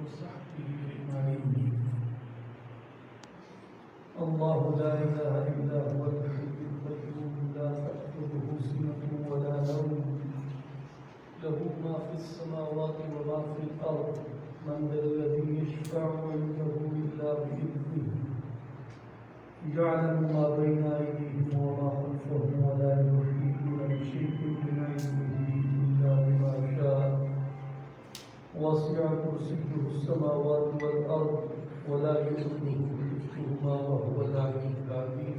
وصحبه أجمعين. الله لا إله إلا هو الحي القيوم لا تأخذه سنة ولا نوم له ما في السماوات وما في الأرض من ذا الذي يشفع عنده إلا بإذنه يعلم ما بين أيديهم وما خلفهم ولا يحيطون بشيء من علمه إلا بما شاء وسع كرسيه السماوات والأرض ولا يؤوده حفظهما وهو العلي العظيم.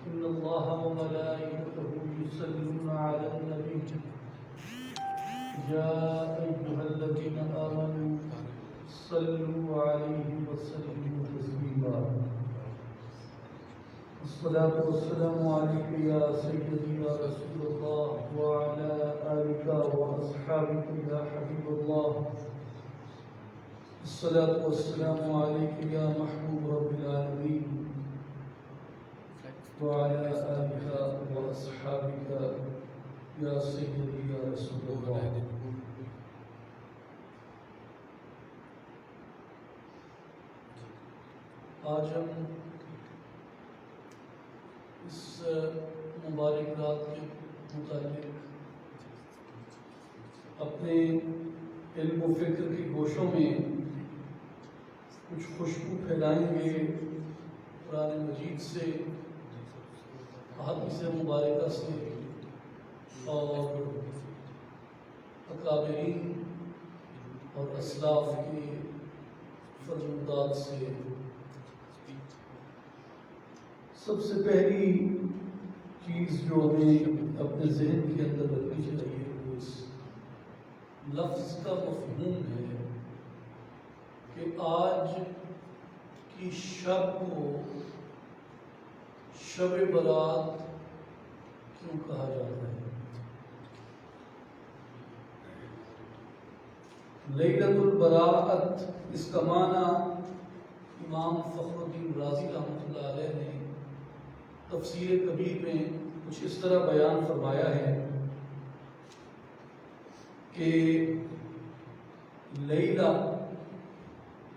إن الله وملائكته يصلون على النبي يا أيها الذين آمنوا صلوا عليه وسلموا تسليما. الصلاة والسلام عليك يا سيدي يا رسول الله وعلى آلك وأصحابك يا حبيب الله. الصلاة والسلام عليك يا محبوب رب العالمين وعلى آلك وأصحابك يا سيدي يا رسول الله. آج ہم اس مبارک رات کے متعلق اپنے علم و فکر کی گوشوں میں کچھ خوشبو پھیلائیں گے قرآن مجید سے، احادیث مبارکہ سے اور اکابرین اور اسلاف کے فرمودات سے. سب سے پہلی چیز جو ہمیں اپنے ذہن کے اندر رکھنی چاہیے وہ اس لفظ کا مفہوم ہے کہ آج کی شب کو شب برات کیوں کہا جاتا ہے؟ لیلۃ البراءت، اس کا معنی امام فخر الدین رازی رحمۃ اللہ علیہ نے تفسیر کبیر میں کچھ اس طرح بیان فرمایا ہے کہ لیلہ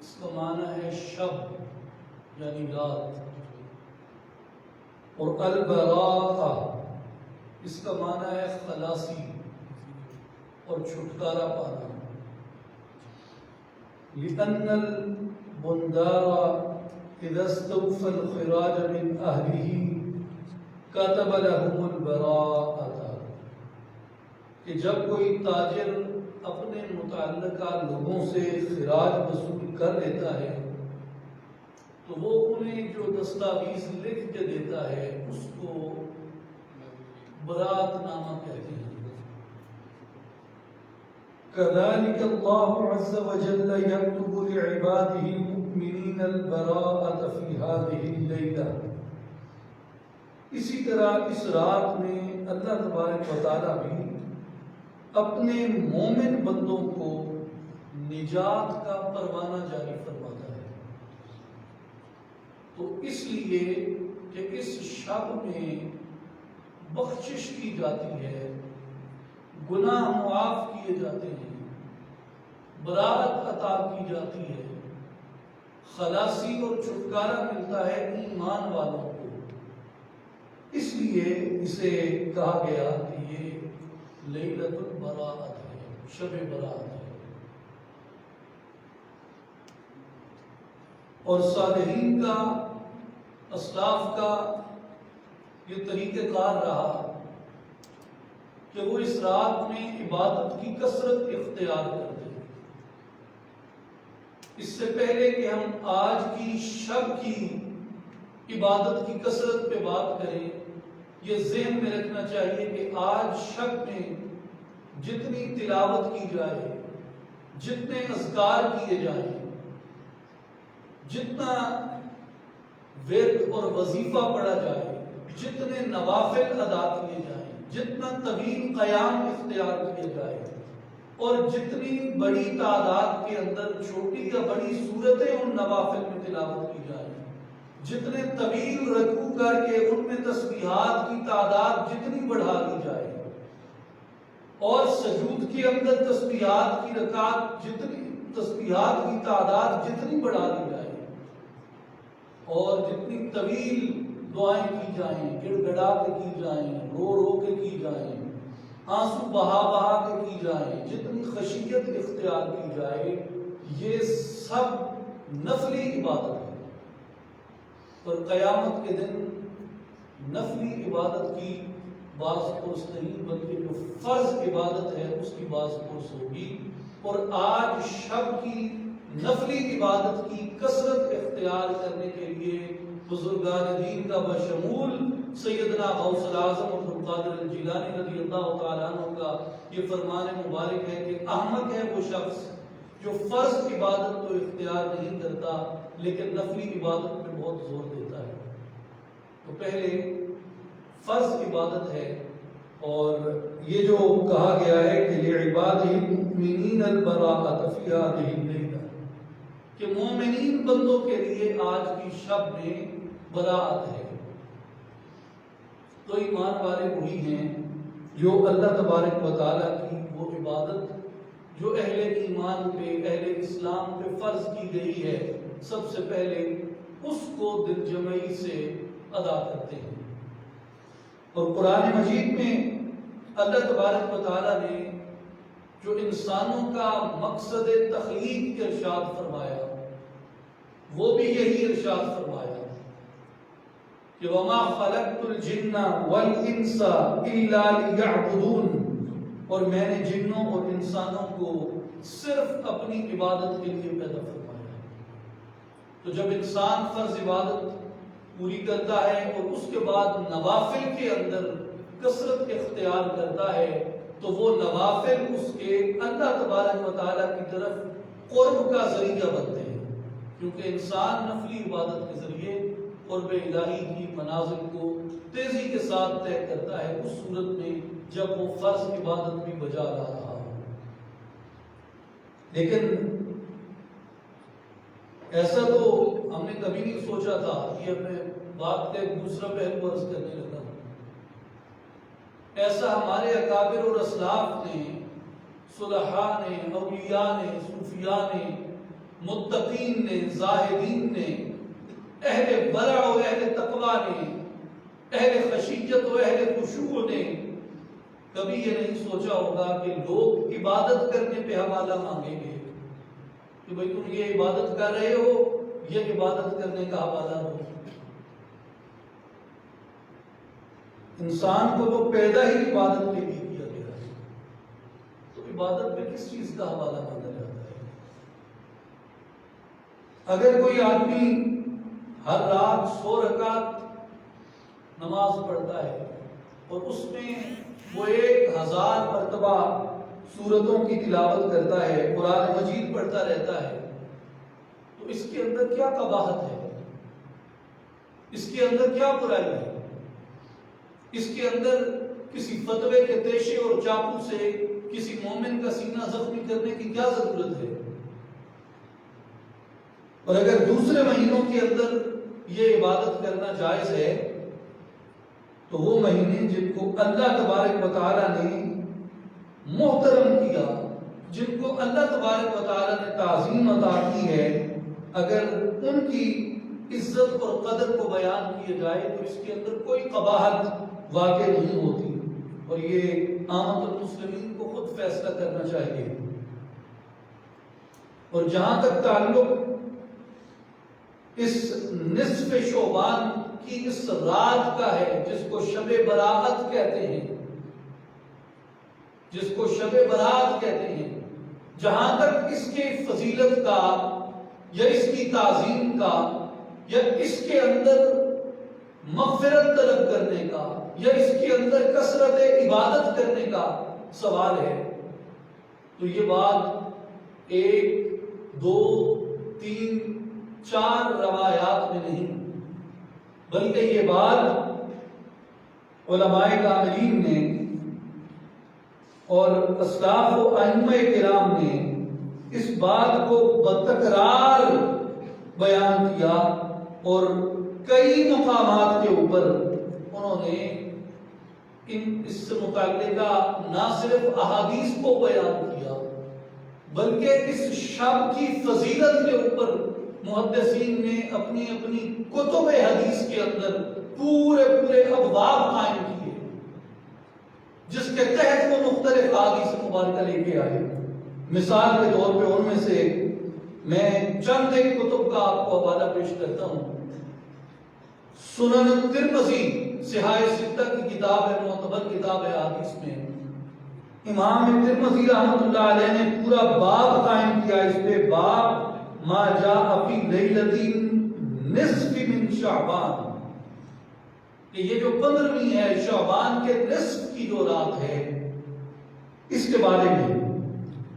اس کا معنی ہے شب یعنی رات، اور البراءہ اس کا معنی ہے خلاصی اور چھٹکارا پانا. لأن البندار إذا استوفى الخراج من أهله كتب لهم البراءة، کہ جب کوئی تاجر اپنے متعلقہ لوگوں سے خراج وصول کر لیتا ہے تو وہ انہیں جو دستاویز لکھ کے دیتا ہے اس کو برات نامہ کہتے ہیں. كذلك الله عز وجل يكتب لعباده المؤمنين البراءة في هذه الليلة. اسی طرح اس رات میں اللہ تبارک و تعالیٰ بھی اپنے مومن بندوں کو نجات کا پروانہ جاری فرماتا ہے. تو اس لیے کہ اس شب میں بخشش کی جاتی ہے، گناہ معاف کیے جاتے ہیں، برات عطا کی جاتی ہے، خلاصی اور چھٹکارا ملتا ہے ایمان والوں کو. اس لیے اسے کہا گیا کہ یہ لیلۃ البراءت ہے، شب برات ہے. اور صالحین کا، اسلاف کا یہ طریقہ کار رہا کہ وہ اس رات میں عبادت کی کثرت اختیار کرتے ہیں. اس سے پہلے کہ ہم آج کی شب کی عبادت کی کثرت پہ بات کریں، یہ ذہن میں رکھنا چاہیے کہ آج شب میں جتنی تلاوت کی جائے، جتنے اذکار کیے جائیں، جتنا ورد اور وظیفہ پڑھا جائے، جتنے نوافل ادا کیے جائیں، جتنا طویل قیام اختیار کیا جائے، اور جتنی بڑی تعداد کے اندر چھوٹی یا بڑی صورتیں ان نوافل میں تلاوت کی جائیں، جتنے طویل رکوع کر کے ان میں تسبیحات کی تعداد جتنی بڑھا دی جائے، اور سجود کے اندر تسبیحات کی رکعت جتنی تسبیحات کی تعداد جتنی بڑھا دی جائے اور جتنی طویل دعائیں کی جائیں، گڑ گڑا کے کی جائیں، رو رو کے کی جائیں، آنسو بہا بہا کے کی جائیں، جتنی خشیت اختیار کی جائے، یہ سب نفلی عبادت ہے۔ اور قیامت کے دن نفلی عبادت کی باز پرس نہیں، بلکہ جو فرض عبادت ہے اس کی باز پرس ہوگی۔ اور آج شب کی نفلی عبادت کی کثرت اختیار کرنے کے لیے بزرگان دین کا بشمول سیدنا غوث الاعظم عبد القادر الجیلانی رضی اللہ تعالیٰ عنہ کا یہ فرمان مبارک ہے کہ احمق ہے وہ شخص جو فرض عبادت تو اختیار نہیں کرتا لیکن نفلی عبادت پہ بہت زور دیتا ہے۔ تو پہلے فرض عبادت ہے، اور یہ جو کہا گیا ہے کہ لعباده المؤمنین البراءۃ فی هذه اللیلہ، کہ مومنین بندوں کے لیے آج کی شب میں براءت ہے۔ تو ایمان والے وہی ہیں جو اللہ تبارک و تعالیٰ کی وہ عبادت جو اہل ایمان پہ، اہل اسلام پہ فرض کی گئی ہے، سب سے پہلے اس کو دل جمعی سے ادا کرتے ہیں۔ اور قرآن مجید میں اللہ تبارک و تعالیٰ نے جو انسانوں کا مقصد تخلیق ارشاد فرمایا وہ بھی یہی ارشاد فرمایا کہ وَمَا خَلَقْتُ الْجِنَّ وَالْإِنسَ إِلَّا لِيَعْبُدُونَ، اور میں نے جنوں اور انسانوں کو صرف اپنی عبادت کے لیے پیدا فرمایا۔ تو جب انسان فرض عبادت پوری کرتا ہے اور اس کے بعد نوافل کے اندر کثرت اختیار کرتا ہے تو وہ نوافل اس کے اللہ تبارک و تعالیٰ کی طرف قرب کا ذریعہ بنتے ہیں، کیونکہ انسان نفلی عبادت کے ذریعے قرب الہی کی منازل کو تیزی کے ساتھ طے کرتا ہے اس صورت میں جب وہ فرض عبادت بھی بجا رہا ہو۔ لیکن ایسا تو ہم نے کبھی نہیں سوچا تھا کہ اپنے بات کا ایک دوسرا پہلو عرض کرنے لگا۔ ایسا ہمارے اکابر اور اسلاف نے، صلحاء نے، اولیاء نے، صوفیاء نے، متقین نے، زاہدین نے، اہل ورع و اہل تقوی نے، اہل خشیت و اہل خشوع نے کبھی یہ نہیں سوچا ہوگا کہ لوگ عبادت کرنے پہ حوالہ مانگیں گے کہ بھئی تم یہ عبادت کر رہے ہو، یہ عبادت کرنے کا حوالہ ہو۔ انسان کو تو پیدا ہی عبادت کے لیے کیا گیا ہے، تو عبادت میں کس چیز کا حوالہ مانگا جاتا ہے؟ اگر کوئی آدمی ہر رات 100 رکعت نماز پڑھتا ہے اور اس میں وہ 1000 مرتبہ سورتوں کی تلاوت کرتا ہے، قرآن مجید پڑھتا رہتا ہے، تو اس کے اندر کیا قباحت ہے؟ اس کے اندر کیا برائی ہے؟ اس کے اندر کسی فتوے کے تیشے اور چاقو سے کسی مومن کا سینہ زخمی کرنے کی کیا ضرورت ہے؟ اور اگر دوسرے مہینوں کے اندر یہ عبادت کرنا جائز ہے تو وہ مہینے جن کو اللہ تبارک و تعالیٰ نے محترم کیا، جن کو اللہ تبارک و تعالیٰ نے تعظیم عطا کی ہے، اگر ان کی عزت اور قدر کو بیان کیا جائے تو اس کے اندر کوئی قباحت واقع نہیں ہوتی، اور یہ عامت المسلمین کو خود فیصلہ کرنا چاہیے۔ اور جہاں تک تعلق اس نصف شعبان کی اس رات کا ہے جس کو شب برات کہتے ہیں، جس کو شب برات کہتے ہیں، جہاں تک اس کے فضیلت کا یا اس کی تعظیم کا یا اس کے اندر مغفرت طلب کرنے کا یا اس کے اندر کثرت عبادت کرنے کا سوال ہے تو یہ بات 1 2 3 4 روایات میں نہیں، بلکہ یہ بات علماء کاملین نے اور اسلاف و ائمہ کرام نے اس بات کو بتکرار بیان کیا، اور کئی مقامات کے اوپر انہوں نے اس سے متعلقہ نہ صرف احادیث کو بیان کیا بلکہ اس شب کی فضیلت کے اوپر محدثین نے اپنی اپنی کتب حدیث کے اندر پورے ابواب قائم کیے، جس کے تحت وہ مختلف احادیث مبارکہ لے کے آئے۔ مثال کے طور پہ ان میں سے میں چند ایک کتب کا آپ کو حوالہ پیش کرتا ہوں۔ سنن ترمذی صحاح ستہ کی کتاب ہے، معتبر کتاب ہے حدیث میں، امام ترمذی رحمۃ اللہ علیہ نے پورا باب قائم کیا اس پہ، باب ما جاء فی لیلۃ نصف من شعبان، کہ یہ جو 15ویں ہے شعبان کے نصف کی جو رات ہے اس کے بارے میں۔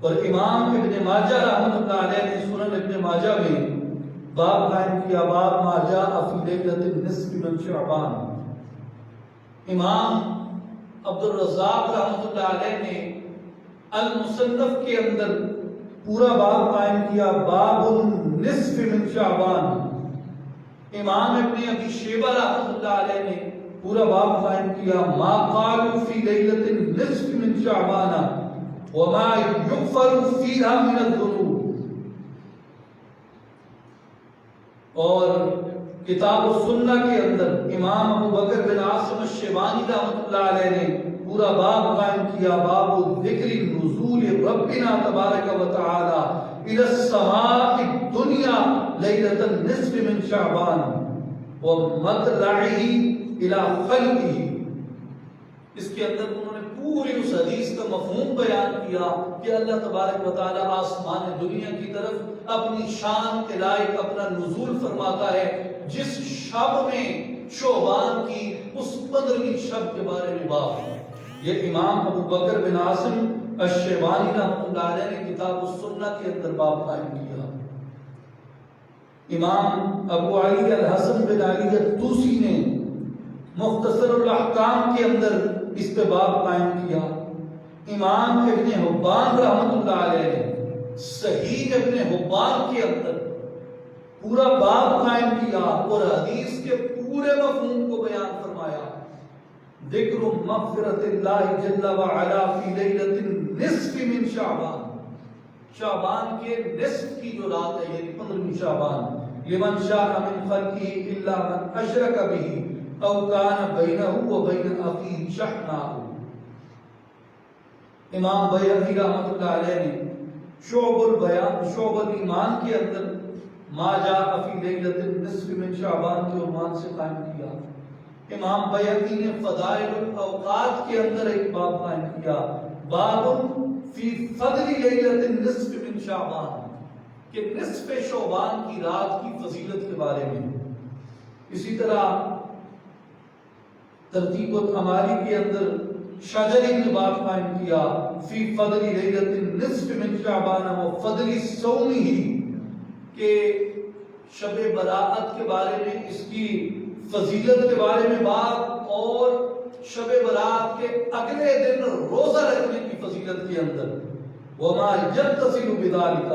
اور امام ابن ماجہ رحمۃ اللہ علیہ نے سنن ابن ماجہ میں باب قائم کیا، باب ما جاء فی لیلۃ نصف من شعبان۔ امام عبد الرزاق رحمۃ اللہ علیہ نے المصنف کے اندر پورا باب قائم کیا، باب النصف من شعبان۔ امام ابن ابی شیبہ رحمۃ اللہ علیہ نے پورا باب قائم کیا، ما قالوا فی لیلۃ النصف من شعبان وما یغفر فیہا من الذنوب۔ اور کتاب السنہ کے اندر امام ابو بکر بن عاصم الشیبانی رحمۃ اللہ علیہ نے پورا باب قائم کیا، باب ذکر نزول ربنا تبارک و تعالی الى السماء الدنیا لیلۃ النصف من شعبان ومطلعہ الى خلقہ۔ اس کے اندر انہوں نے پوری اس حدیث کا مفہوم بیان کیا کہ اللہ تبارک و تعالی آسمان دنیا کی طرف اپنی شان کے لائق اپنا نزول فرماتا ہے جس شب میں شعبان کی اس 15ویں شب کے بارے میں باب ہے۔ یہ امام ابو بکر بن عاصم الشیبانی رحمۃ اللہ علیہ نے کتاب السنہ کے اندر باب قائم کیا۔ امام ابو علی الحسن بن علی الطوسی نے مختصر الاحکام کے اندر اس پہ باب قائم کیا۔ امام ابن حبان رحمۃ اللہ علیہ نے صحیح ابن حبان کے اندر پورا باب قائم کیا اور حدیث کے پورے مفہوم کو بیان فرمایا، ذکر مغفرت اللہ جل وعلا فی لیلۃ النصف من شعبان، شعبان کے نصف کی جو رات ہے یعنی 15ویں شعبان، لمن شاء من خلقہ الا من اشرک بہ او کان بینہ وبین اخیہ شحناء۔ امام بیہقی رحمۃ اللہ علیہ نے شعب الایمان کے اندر ما جاء فی لیلۃ النصف من شعبان کے عنوان سے قائم کیا۔ امام بیہقی نے فضائل الاوقات کے اندر ایک باب قائم کیا، باب فی فضل لیلۃ النصف من شعبان، کہ نصف شعبان کی رات کی فضیلت کے بارے میں۔ اسی طرح ترتیب العماری کے اندر شاجری نے باب قائم کیا، فی فضل لیلۃ النصف من شعبان و فضل صومہ، کہ شب برات کے بارے میں اس کی فضیلت کے بارے میں بات، اور شب برات کے اگلے دن روزہ رکھنے کی فضیلت کے اندر وما یتصل بذلک۔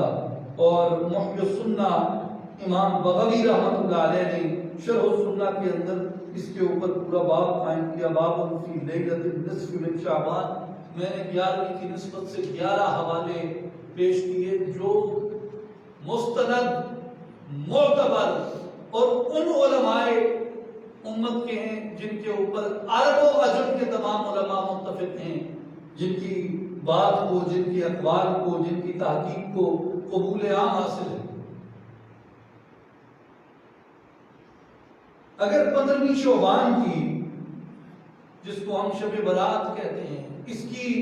اور محی السنہ امام بغوی رحمۃ اللہ علیہ نے شرح السنہ کے اندر اس کے اوپر پورا باب قائم کیا، باب فی لیلۃ النصف من شعبان۔ میں نے 11ویں کی نسبت سے 11 حوالے پیش کیے جو مستند معتبر اور ان علماء امت کے ہیں جن کے اوپر عرب و عجم کے تمام علماء متفق ہیں، جن کی بات کو، جن کی اقوال کو، جن کی تحقیق کو قبول عام حاصل ہے۔ اگر 15ویں شعبان کی، جس کو ہم شب برات کہتے ہیں، اس کی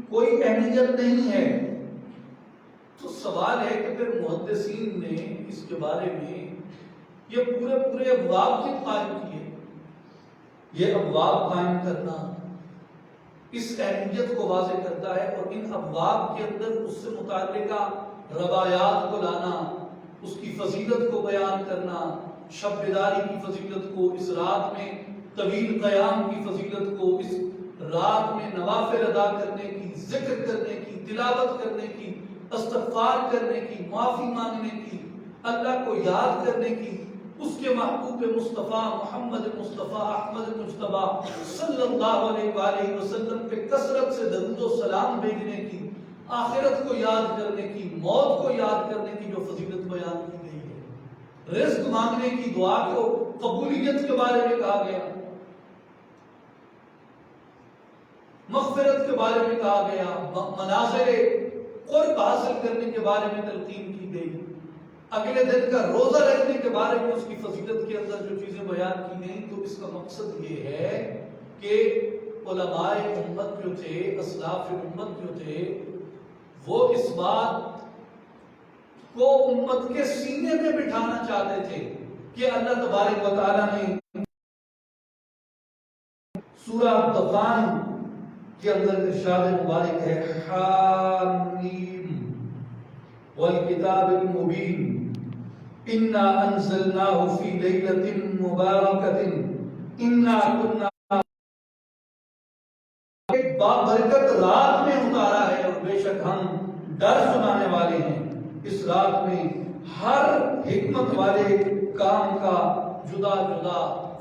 کوئی اہمیت نہیں ہے تو سوال ہے کہ پھر محدثین نے اس کے بارے میں یہ پورے ابواب کیوں قائم کیے؟ یہ ابواب قائم کرنا اس اہمیت کو واضح کرتا ہے، اور ان ابواب کے اندر اس سے متعلقہ روایات کو لانا، اس کی فضیلت کو بیان کرنا، شب بیداری کی فضیلت کو، اس رات میں طویل قیام کی فضیلت کو، اس رات میں نوافل ادا کرنے کی، ذکر کرنے کی، تلاوت کرنے کی، استغفار کرنے کی، معافی مانگنے کی، اللہ کو یاد کرنے کی، اس کے محبوب مصطفیٰ محمد مصطفیٰ احمد مجتبیٰ صلی اللہ علیہ وآلہ وسلم پہ کثرت سے درود و سلام بھیجنے کی، آخرت کو یاد کرنے کی، موت کو یاد کرنے کی جو فضیلت بیان کی گئی ہے، رزق مانگنے کی دعا کو قبولیت کے بارے میں کہا گیا، مغفرت کے بارے میں کہا گیا، مناظر قرب حاصل کرنے کے بارے میں تلقین کی گئی، اگلے دن کا روزہ رکھنے کے بارے میں اس کی فضیلت کے اندر جو چیزیں بیان کی گئی، تو اس کا مقصد یہ ہے کہ علماء امت جو تھے، اسلاف امت جو تھے، وہ اس بات کو امت کے سینے میں بٹھانا چاہتے تھے کہ اللہ تبارک و تعالیٰ نے سورہ دخان کے اندر ارشاد مبارک ہے، حامیم والکتاب المبین انا انزلناہ فی لیلۃ مبارکۃ انا کنا، ایک بابرکت رات میں اتارا ہے اور بے شک ہم ڈر سنانے والے ہیں۔ اس رات میں ہر حکمت والے کام کا جدا جدا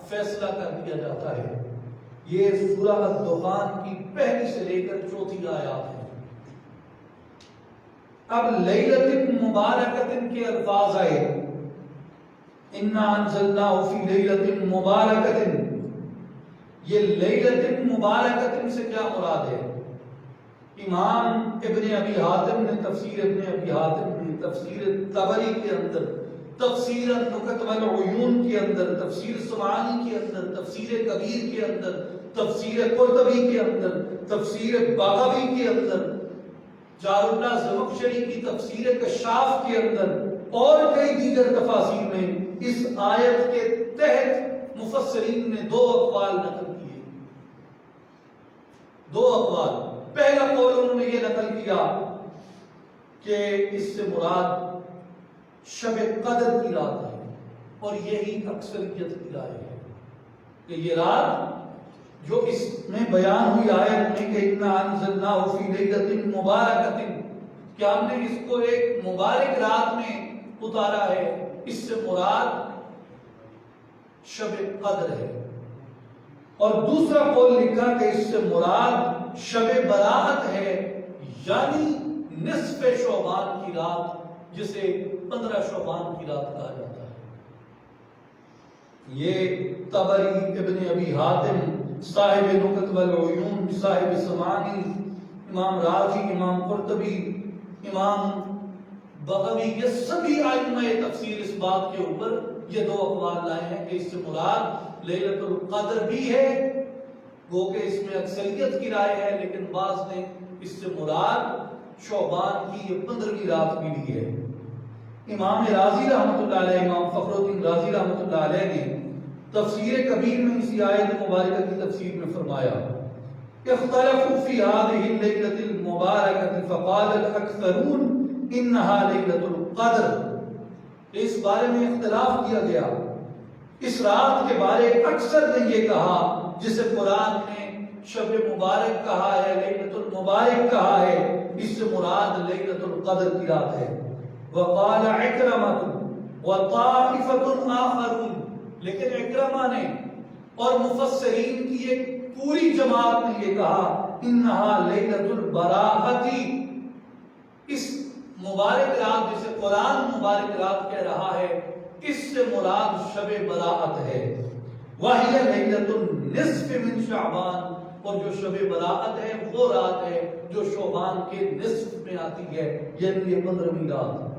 فیصلہ کر دیا جاتا ہے۔ یہ سورہ الدخان کی پہلی سے لے کر چوتھی آیات ہے۔ اب لیلۃ مبارکۃ کے الفاظ آئے، انا انزلناہ فی لیلۃ مبارکۃ، یہ لیلۃ مبارکۃ سے کیا مراد ہے؟ امام ابن ابی حاتم نے تفسیر تفسیر طبری کے اندر، تفسیر النکت والعیون کے اندر، تفسیر سمعانی کے اندر، تفسیر کبیر کے اندر، تفسیر قرطبی کے اندر، تفسیر بغوی کے اندر، جار اللہ زمخشری کی تفسیر کشاف کے اندر اور کئی دیگر تفاسیر میں اس آیت کے تحت مفسرین نے دو اقوال نقل کیے۔ دو اقوال، پہلا قول انہوں نے یہ نقل کیا کہ اس سے مراد شب قدر کی رات ہے، اور یہی اکثریت کی رائے ہے کہ یہ رات جو اس میں بیان ہوئی آیت میں کہ انا انزلناہ فی لیلۃ مبارکۃ، کہ ہم نے اس کو ایک مبارک رات میں اتارا ہے، اس سے مراد شب قدر ہے۔ اور دوسرا قول لکھا کہ اس سے مراد شب برات ہے، یعنی نصف شعبان کی رات، جسے 15 شعبان کی رات کہا جاتا ہے۔ یہ طبری، ابن ابی حاتم، صاحب نکت والعیون، صاحب سمعانی، امام رازی، امام قرطبی، امام بغوی، یہ سبھی ائمہ تفسیر اس بات کے اوپر یہ دو اقوال لائے ہیں کہ اس سے مراد لیلۃ القدر بھی ہے، گو کہ اس میں اکثریت کی رائے ہے، لیکن بعض نے اس سے مراد شعبان کی یہ 15ویں رات بھی لی ہے۔ امام رازی رحمۃ اللہ علیہ، امام فخر الدین رازی رحمۃ اللہ علیہ نے تفسیر کبیر میں اسی آیت مبارکہ کی تفسیر میں فرمایا، اختلفوا فی هذه الليلۃ المبارکۃ فقال الاکثرون انها لیلۃ القدر، اس بارے میں اختلاف کیا گیا، اس رات کے بارے اکثر نے یہ کہا جسے قرآن نے شب مبارک کہا ہے، لیلۃ المبارک کہا ہے، اس سے مراد لیلۃ القدر کی رات ہے۔ وقال عکرمۃ وطائفۃ آخرون، لیکن عکرمہ نے اور مفسرین کی ایک پوری جماعت نے یہ کہا انہا لیلۃ البراءۃ، اس مبارک رات جسے قرآن مبارک رات کہہ رہا ہے، اس سے مراد شب براءت ہے۔ وہی لیلۃ النصف من شعبان، اور جو شب براءت ہے وہ رات ہے جو شعبان کے نصف میں آتی ہے، یعنی یہ 15ویں رات۔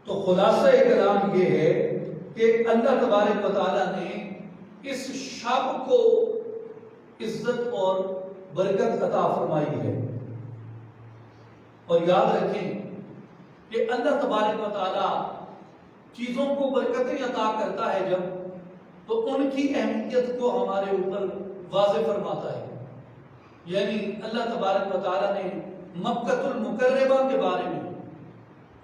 تو خلاصہ کلام یہ ہے کہ اللہ تبارک و تعالیٰ نے اس شب کو عزت اور برکت عطا فرمائی ہے۔ اور یاد رکھیں کہ اللہ تبارک و تعالیٰ چیزوں کو برکتیں عطا کرتا ہے جب، تو ان کی اہمیت کو ہمارے اوپر واضح فرماتا ہے۔ یعنی اللہ تبارک و تعالیٰ نے مکۃ المکرمہ کے بارے میں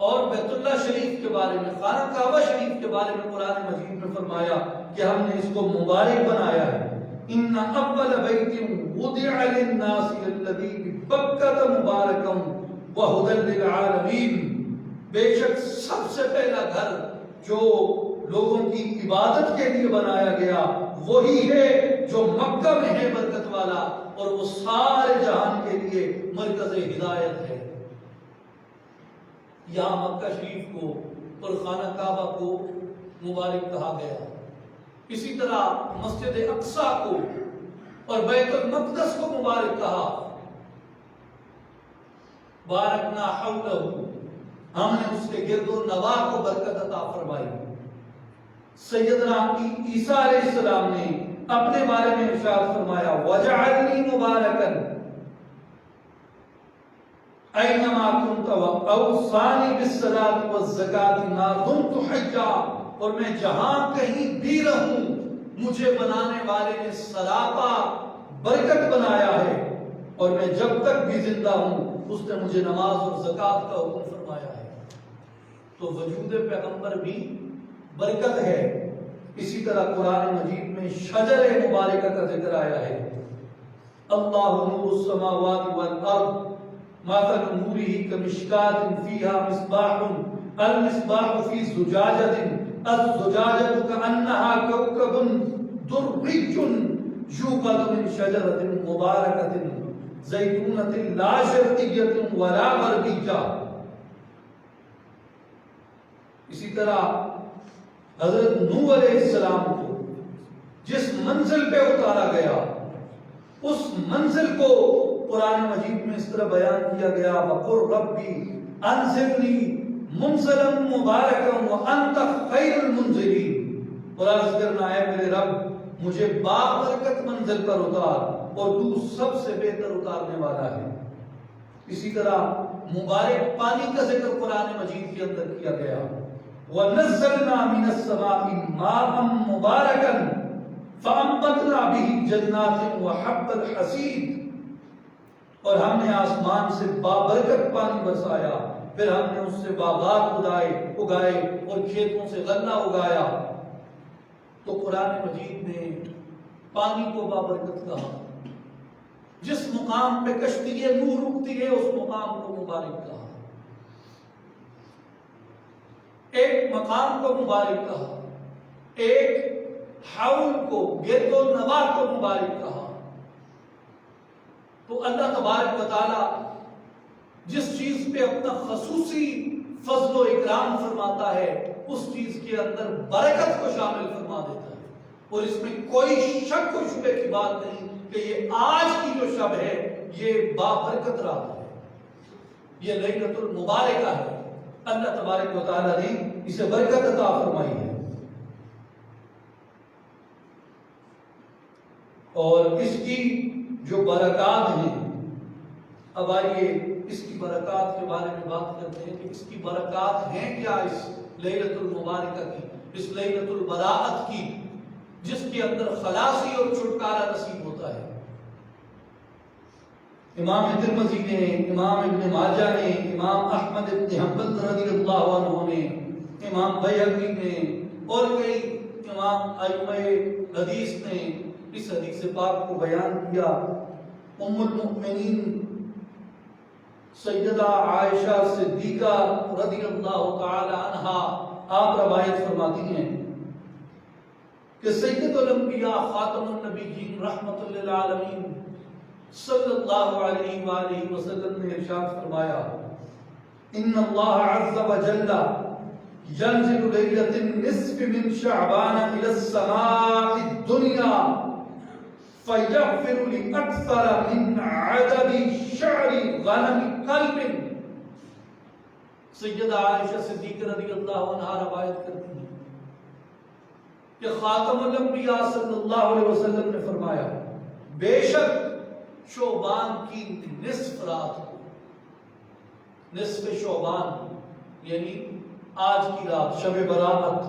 اور بیت اللہ شریف کے بارے میں، خانہ کعبہ شریف کے بارے میں قرآن مجید میں فرمایا کہ ہم نے اس کو مبارک بنایا ہے۔ ان اول بیت وضع للناس الذی ببکۃ مبارکا وہدی للعالمین، بے شک سب سے پہلا گھر جو لوگوں کی عبادت کے لیے بنایا گیا وہی ہے جو مکہ میں ہے برکت والا، اور وہ سارے جہان کے لیے مرکز ہدایت ہے۔ یہاں مکہ شریف کو اور خانہ کعبہ کو مبارک کہا گیا، اسی طرح مسجد اقصی کو اور بیت المقدس کو مبارک کہا۔ بارکنا حولہ، ہم نے اس کے گرد و نواح کو برکت عطا فرمائی۔ سیدنا عیسیٰ علیہ السلام نے اپنے بارے میں ارشاد فرمایا وَجَعَلْنِي مُبَارَكًا أَيْنَمَا كُنْتَ وَأَوْصَانِي بِالصَّلَاةِ وَالزَّكَاةِ مَا دُمْتُ حَيًّا، اور میں جہاں کہیں بھی رہوں مجھے بنانے والے نے سراپا برکت بنایا ہے، اور میں جب تک بھی زندہ ہوں اس نے مجھے نماز اور زکوٰۃ کا حکم فرمایا ہے۔ تو وجود پیغمبر بھی برکت ہے۔ اسی طرح قرآن مجید میں شجر مبارکہ کا ذکر آیا ہے، اللہ نور السماوات والارض مثل نورہ کمشکاۃ فیہا مصباح المصباح فی زجاجۃ الزجاجۃ کأنہا کوکب دری یوقد من شجرۃ مبارکۃ زیتونۃ لا شرقیۃ ولا غربیہ۔ اسی طرح حضرت نوح علیہ السلام کو جس منزل پہ اتارا گیا اس منزل کو قرآن مجید میں اس طرح بیان کیا گیا وَقُلْ رَبِّ أَنزِلْنِي مُنزَلًا مُبَارَكًا وَأَنْتَ خَيْرُ الْمُنزِلِينَ، اور عرض کرنا ہے میرے رب مجھے بابرکت منزل پر اتار اور تو سب سے بہتر اتارنے والا ہے۔ اسی طرح مبارک پانی کا ذکر قرآن مجید کے اندر کیا گیا وَنَزَّلْنَا مِنَ السَّمَاءِ مَاءً مُبَارَكًا فَأَنبَتْنَا بِهِ جَنَّاتٍ وَحَبَّ الْحَصِيدِ، اور ہم نے آسمان سے بابرکت پانی برسایا، پھر ہم نے اس سے باغات اگائے اور کھیتوں سے غلہ اگایا۔ تو قرآن مجید نے پانی کو بابرکت کہا، جس مقام پہ کشتی نور رکتی ہے اس مقام کو مبارک کہا، ایک مقام کو مبارک کہا، ایک حول کو گرد و نواح کو مبارک کہا۔ تو اللہ تبارک و تعالی جس چیز پہ اپنا خصوصی فضل و اکرام فرماتا ہے اس چیز کے اندر برکت کو شامل فرما دیتا ہے، اور اس میں کوئی شک و شبہ کی بات نہیں کہ یہ آج کی جو شب ہے یہ بابرکت رات ہے، یہ لیلۃ المبارکہ ہے، اللہ تبارک و تعالی نے اسے برکت عطا فرمائی ہے۔ اور اس کی جو برکات ہیں، اب آئیے اس کی برکات کے بارے میں بات کرتے ہیں کہ اس کی برکات ہیں کیا اس لیلۃ المبارکہ کی، اس لیلۃ البراءت کی، جس کے اندر خلاصی اور چھٹکارا نصیب ہوتا ہے۔ امام ترمذی نے، امام ابن ماجہ نے، امام احمد بن حنبل رضی اللہ عنہ نے، امام بیہقی نے اور کئی امام ائمہ حدیث نے اس حدیث پاک کو بیان کیا۔ ام المؤمنین سیدہ عائشہ صدیقہ رضی اللہ تعالی عنہا آپ روایت فرماتی ہیں کہ سید الانبیاء خاتم النبیین رحمت للعالمین صلی اللہ علیہ وآلہ وسلم نے ارشاد فرمایا ان اللہ عز وجل ينزل ليلة النصف من شعبان إلى السماء الدنيا فيغفر لأكثر من عدد شعر غنم قلب۔ سیدہ عائشہ صدیقہ رضی اللہ عنہا روایت کرتی ہیں کہ خاتم الانبیاء صلی اللہ علیہ وسلم نے فرمایا بے شک شعبان کی نصف رات کو، نصف شعبان یعنی آج کی رات شب برات،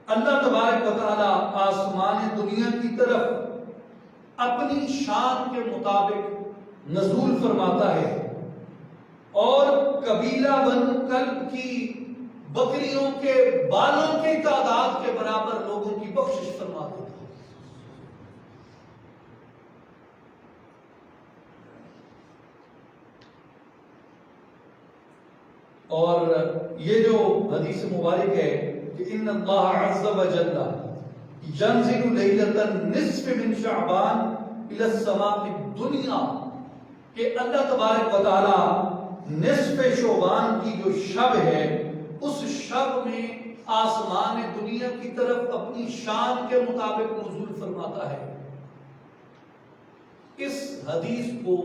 اللہ تبارک و تعالی آسمان دنیا کی طرف اپنی شان کے مطابق نزول فرماتا ہے اور قبیلہ بن کلب کی بکریوں کے بالوں کی تعداد کے برابر لوگوں کی بخشش فرما دیتا ہے۔ اور یہ جو حدیث مبارک ہے کہ ان اللہ عز وجل ینزل لیلۃ النصف من شعبان الی السماء الدنیا، کہ اللہ تبارک و تعالی نصف شعبان کی جو شب ہے اس شب میں آسمان دنیا کی طرف اپنی شان کے مطابق نزول فرماتا ہے۔ اس حدیث کو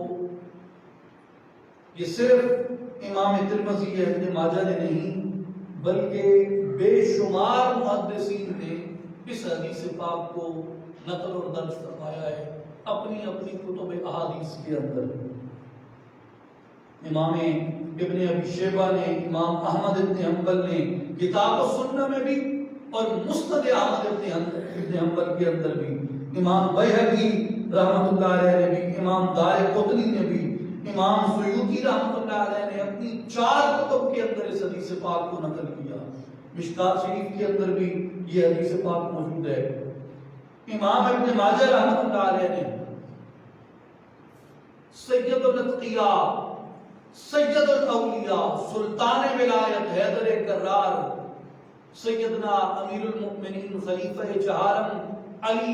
یہ صرف امام ترمذی یا ابن ماجہ نے نہیں بلکہ بے شمار محدثین نے اس حدیث پاک کو نقل اور درج فرمایا ہے اپنی اپنی کتب احادیث کے اندر۔ امام ابن ابی شیبہ نے، امام احمد ابن حنبل نے کتاب و سنہ میں بھی اور مسند احمد ابن حنبل کے اندر بھی، امام بیہقی رحمۃ اللہ علیہ نے بھی، امام دارقطنی نے بھی، امام سیوطی رحمۃ اللہ علیہ نے اپنی 4 کتب کے اندر اس حدیث پاک کو نقل کیا۔ مشکات شریف کے اندر بھی یہ حدیث پاک موجود ہے۔ امام ابن ماجہ رحمۃ اللہ علیہ نے سید الاتقیاء، سید الاولیاء، سلطان ولایت حیدر کرار، سیدنا امیر المؤمنین خلیفہ چہارم علی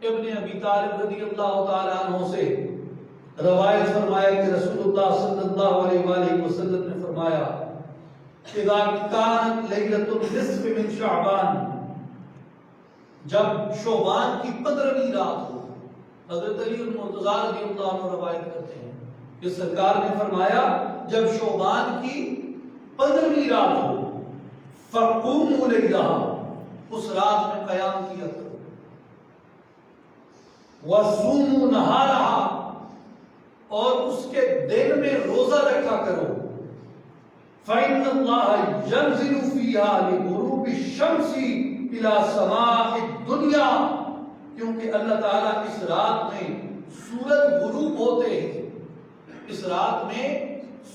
ابن ابی طالب رضی اللہ تعالیٰ عنہ سے روایت فرمایا کہ رسول اللہ صلی اللہ علیہ وآلہ وسلم نے فرمایا اذا کانت لیلۃ النصف من شعبان، جب شعبان کی 15ویں رات ہو، حضرت علی المرتضیٰ رضی اللہ عنہ روایت کرتے ہیں کہ سرکار نے فرمایا جب شعبان کی 15ویں رات ہو فقوموا لیلہا، اس رات میں قیام کیا کرو، وصوموا نہارہا، اور اس کے دن میں روزہ رکھا کرو، فإن اللہ ینزل فیہا لغروب الشمس الی سماء الدنیا، کیونکہ اللہ تعالیٰ اس رات میں سورج غروب ہوتے ہی، اس رات میں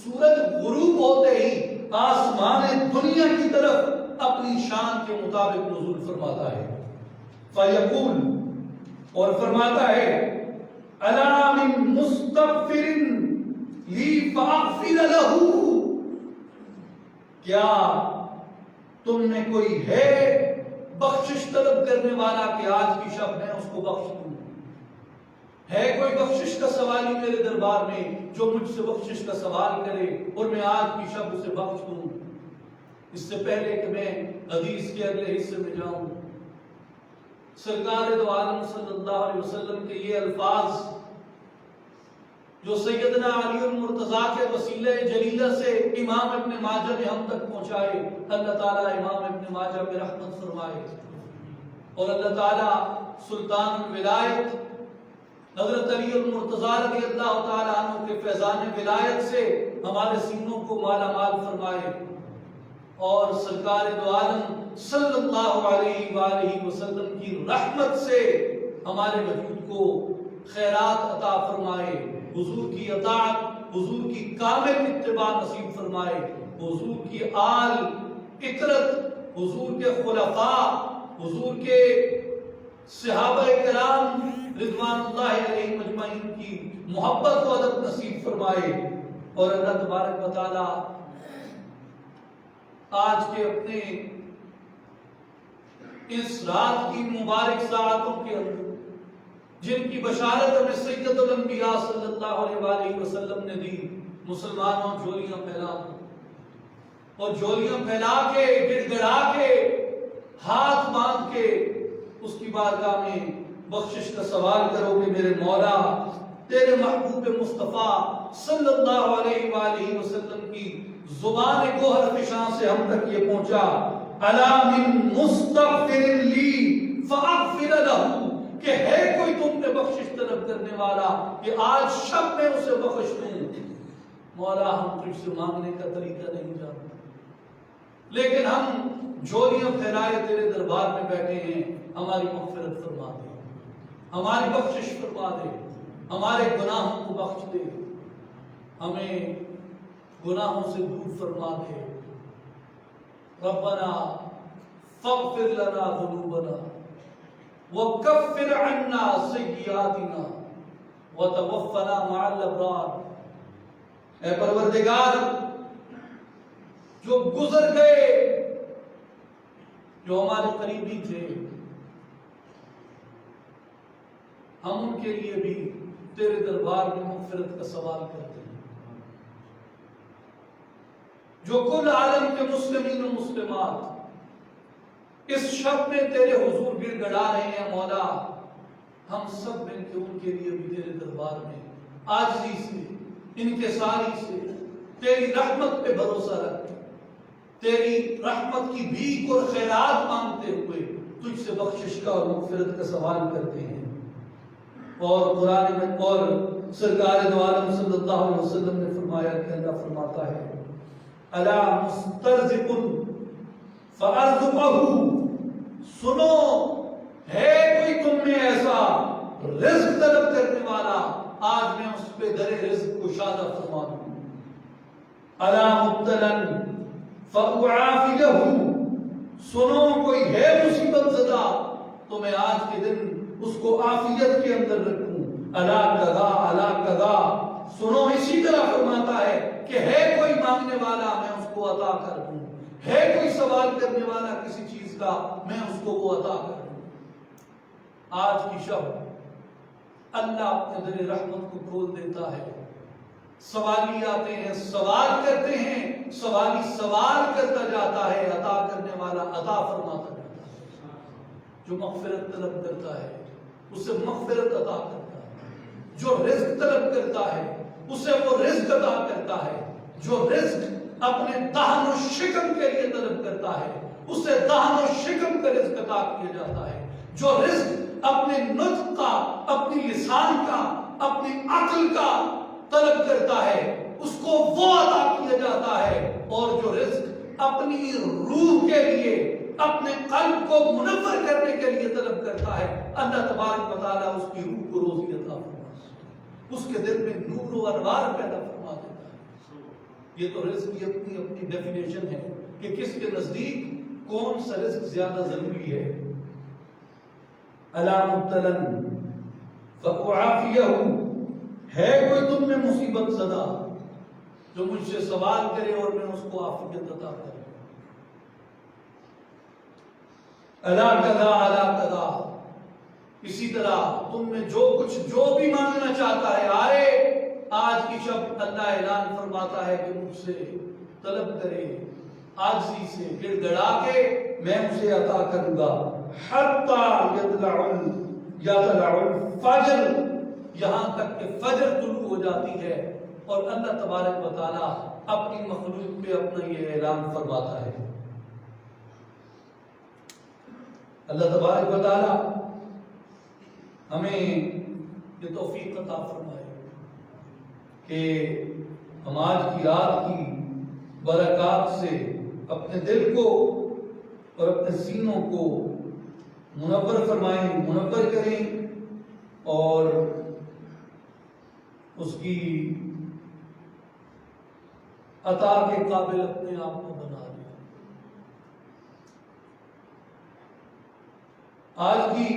سورج غروب ہوتے ہی آسمان دنیا کی طرف اپنی شان کے مطابق نزول فرماتا ہے۔ فیقول، اور فرماتا ہے الا من مستغفر لی فاغفر لہ، کیا تم میں کوئی ہے بخشش طلب کرنے والا کہ آج کی شب میں اس کو بخش دوں؟ ہے کوئی بخشش کا سوالی میرے دربار میں جو مجھ سے بخشش کا سوال کرے اور میں آج کی شب اسے بخش دوں؟ اس سے پہلے کہ میں حدیث کے اگلے حصے میں جاؤں، سرکار دو عالم صلی اللہ علیہ وسلم کے یہ الفاظ جو سیدنا علی المرتضیٰ کے وسیلہ جلیلہ سے امام ابن ماجہ نے ہم تک پہنچائے، اللہ تعالیٰ امام ابن ماجہ پہ رحمت فرمائے، اور اللہ تعالیٰ سلطان الولایت حضرت علی المرتضیٰ رضی اللہ تعالیٰ عنہ کے فیضان ولایت سے ہمارے سینوں کو مالا مال فرمائے، اور سرکار دو عالم صلی اللہ علیہ وآلہ وسلم کی رحمت سے ہمارے وجود کو خیرات عطا فرمائے، حضور کی اطاعت، حضور کی کامل اتباع نصیب فرمائے، حضور کی آل اطرت، حضور کے خلفاء، حضور کے صحابہ کرام رضوان اللہ علیہ مجمعین کی محبت و ادب نصیب فرمائے، اور اللہ تبارک و تعالی آج کے اپنے اس رات کی مبارک ساعتوں کے اندر جن کی بشارت ہمیں سید الانبیاء صلی اللہ علیہ وآلہ وسلم نے دی، مسلمانوں جولیاں پھیلا دو، اور جولیاں پھیلا کے گڑ گڑا کے ہاتھ باندھ کے اس کی بارگاہ میں بخشش کا سوال کرو کہ میرے مولا تیرے محبوب مصطفیٰ صلی اللہ علیہ وآلہ وسلم کی زبان گوہر فشاں سے ہم تک یہ پہنچا الا من مستغفر لی فاغفر لہ، کہ ہے کوئی تم پہ بخشش طلب کرنے والا کہ آج شب میں اسے بخش دوں؟ مولا ہم تجھ سے مانگنے کا طریقہ نہیں جانتے، لیکن ہم جولیاں پھیلائے تیرے دربار میں بیٹھے ہیں، ہماری مغفرت فرما دے، ہماری بخشش فرما دے، ہمارے گناہوں کو بخش دے، ہمیں گناہوں سے دور فرما دے۔ ربنا فاغفر لنا ذنوبنا وکفر عنا سیئاتنا وتوفنا مع الابرار، اے پروردگار جو گزر گئے جو ہمارے قریبی تھے، ہم ان کے لیے بھی تیرے دربار میں مغفرت کا سوال کرتے ہیں۔ جو کل عالم کے مسلمین و مسلمات اس شب میں تیرے حضور گڑ گڑا رہے ہیں مولا، ہم سب مل کے ان کے لیے بھی تیرے دربار میں عاجزی سے، انکساری سے، تیری رحمت پہ بھروسہ رکھ، تیری رحمت کی بھیک اور خیرات مانگتے ہوئے تجھ سے بخشش کا اور مغفرت کا سوال کرتے ہیں۔ اور قرآن میں اور سرکار دو عالم صلی اللہ علیہ وسلم نے فرمایا کہ اللہ فرماتا ہے الا مسترزق فارزقہ، سنو ہے کوئی تم میں ایسا رزق طلب کرنے والا، آج میں اس پہ در رزق کشادہ فرما دوں۔ الا مبتلا فاعافیہ، سنو کوئی ہے مصیبت زدہ تو میں آج کے دن اس کو عافیت کے اندر رکھوں۔ الا قضا الا قضا، سنو اسی طرح فرماتا ہے کہ ہے کوئی مانگنے والا میں اس کو عطا کر دوں، ہے کوئی سوال کرنے والا کسی چیز کا میں اس کو وہ عطا کر دوں۔ آج کی شب اللہ اپنے در رحمت کو کھول دیتا ہے، سوالی آتے ہیں، سوال کرتے ہیں، سوالی سوال کرتا جاتا ہے، عطا کرنے والا عطا فرماتا جاتا ہے۔ جو مغفرت طلب کرتا ہے اسے مغفرت عطا کرتا ہے، جو رزق طلب کرتا ہے اسے وہ رزق عطا کرتا ہے، جو رزق اپنے دہن و شکم کے لیے طلب کرتا ہے اسے دہن و شکم کا رزق عطا کیا جاتا ہے، جو رزق اپنے نطق کا، اپنی لسان کا، اپنی عقل کا طلب کرتا ہے اس کو وہ عطا کیا جاتا ہے، اور جو رزق اپنی روح کے لیے، اپنے قلب کو منور کرنے کے لیے طلب کرتا ہے، اللہ تبارک و تعالیٰ اس کی روح کو روزی عطا فرماتا ہے، اس کے دل میں نور و انوار پیدا فرما دیتا ہے۔ یہ تو رزق کی اپنی اپنی ڈیفینیشن ہے کہ کس کے نزدیک کون سا رزق زیادہ ضروری ہے۔ الا مبتلا فاعافیہ، ہے کوئی تم میں مصیبت زدہ جو مجھ سے سوال کرے اور میں اس کو عافیت عطا کروں۔ الا قضا الا قضا، اسی طرح تم میں جو کچھ جو بھی مانگنا چاہتا ہے آئے، آج کی شب اللہ اعلان فرماتا ہے کہ مجھ سے طلب کرے، عاجزی سے گڑ گڑا کے میں اسے عطا کروں گا۔ حتی یطلع الفجر، یہاں تک کہ فجر طلوع ہو جاتی ہے اور اللہ تبارک و تعالیٰ اپنی مخلوق پہ اپنا یہ اعلان فرماتا ہے۔ اللہ تبارک و تعالیٰ ہمیں یہ توفیق عطا فرمائے کہ ہم آج کی رات کی برکات سے اپنے دل کو اور اپنے سینوں کو منور فرمائیں، منور کریں، اور اس کی عطا کے قابل اپنے آپ کو بنا دیں۔ آج کی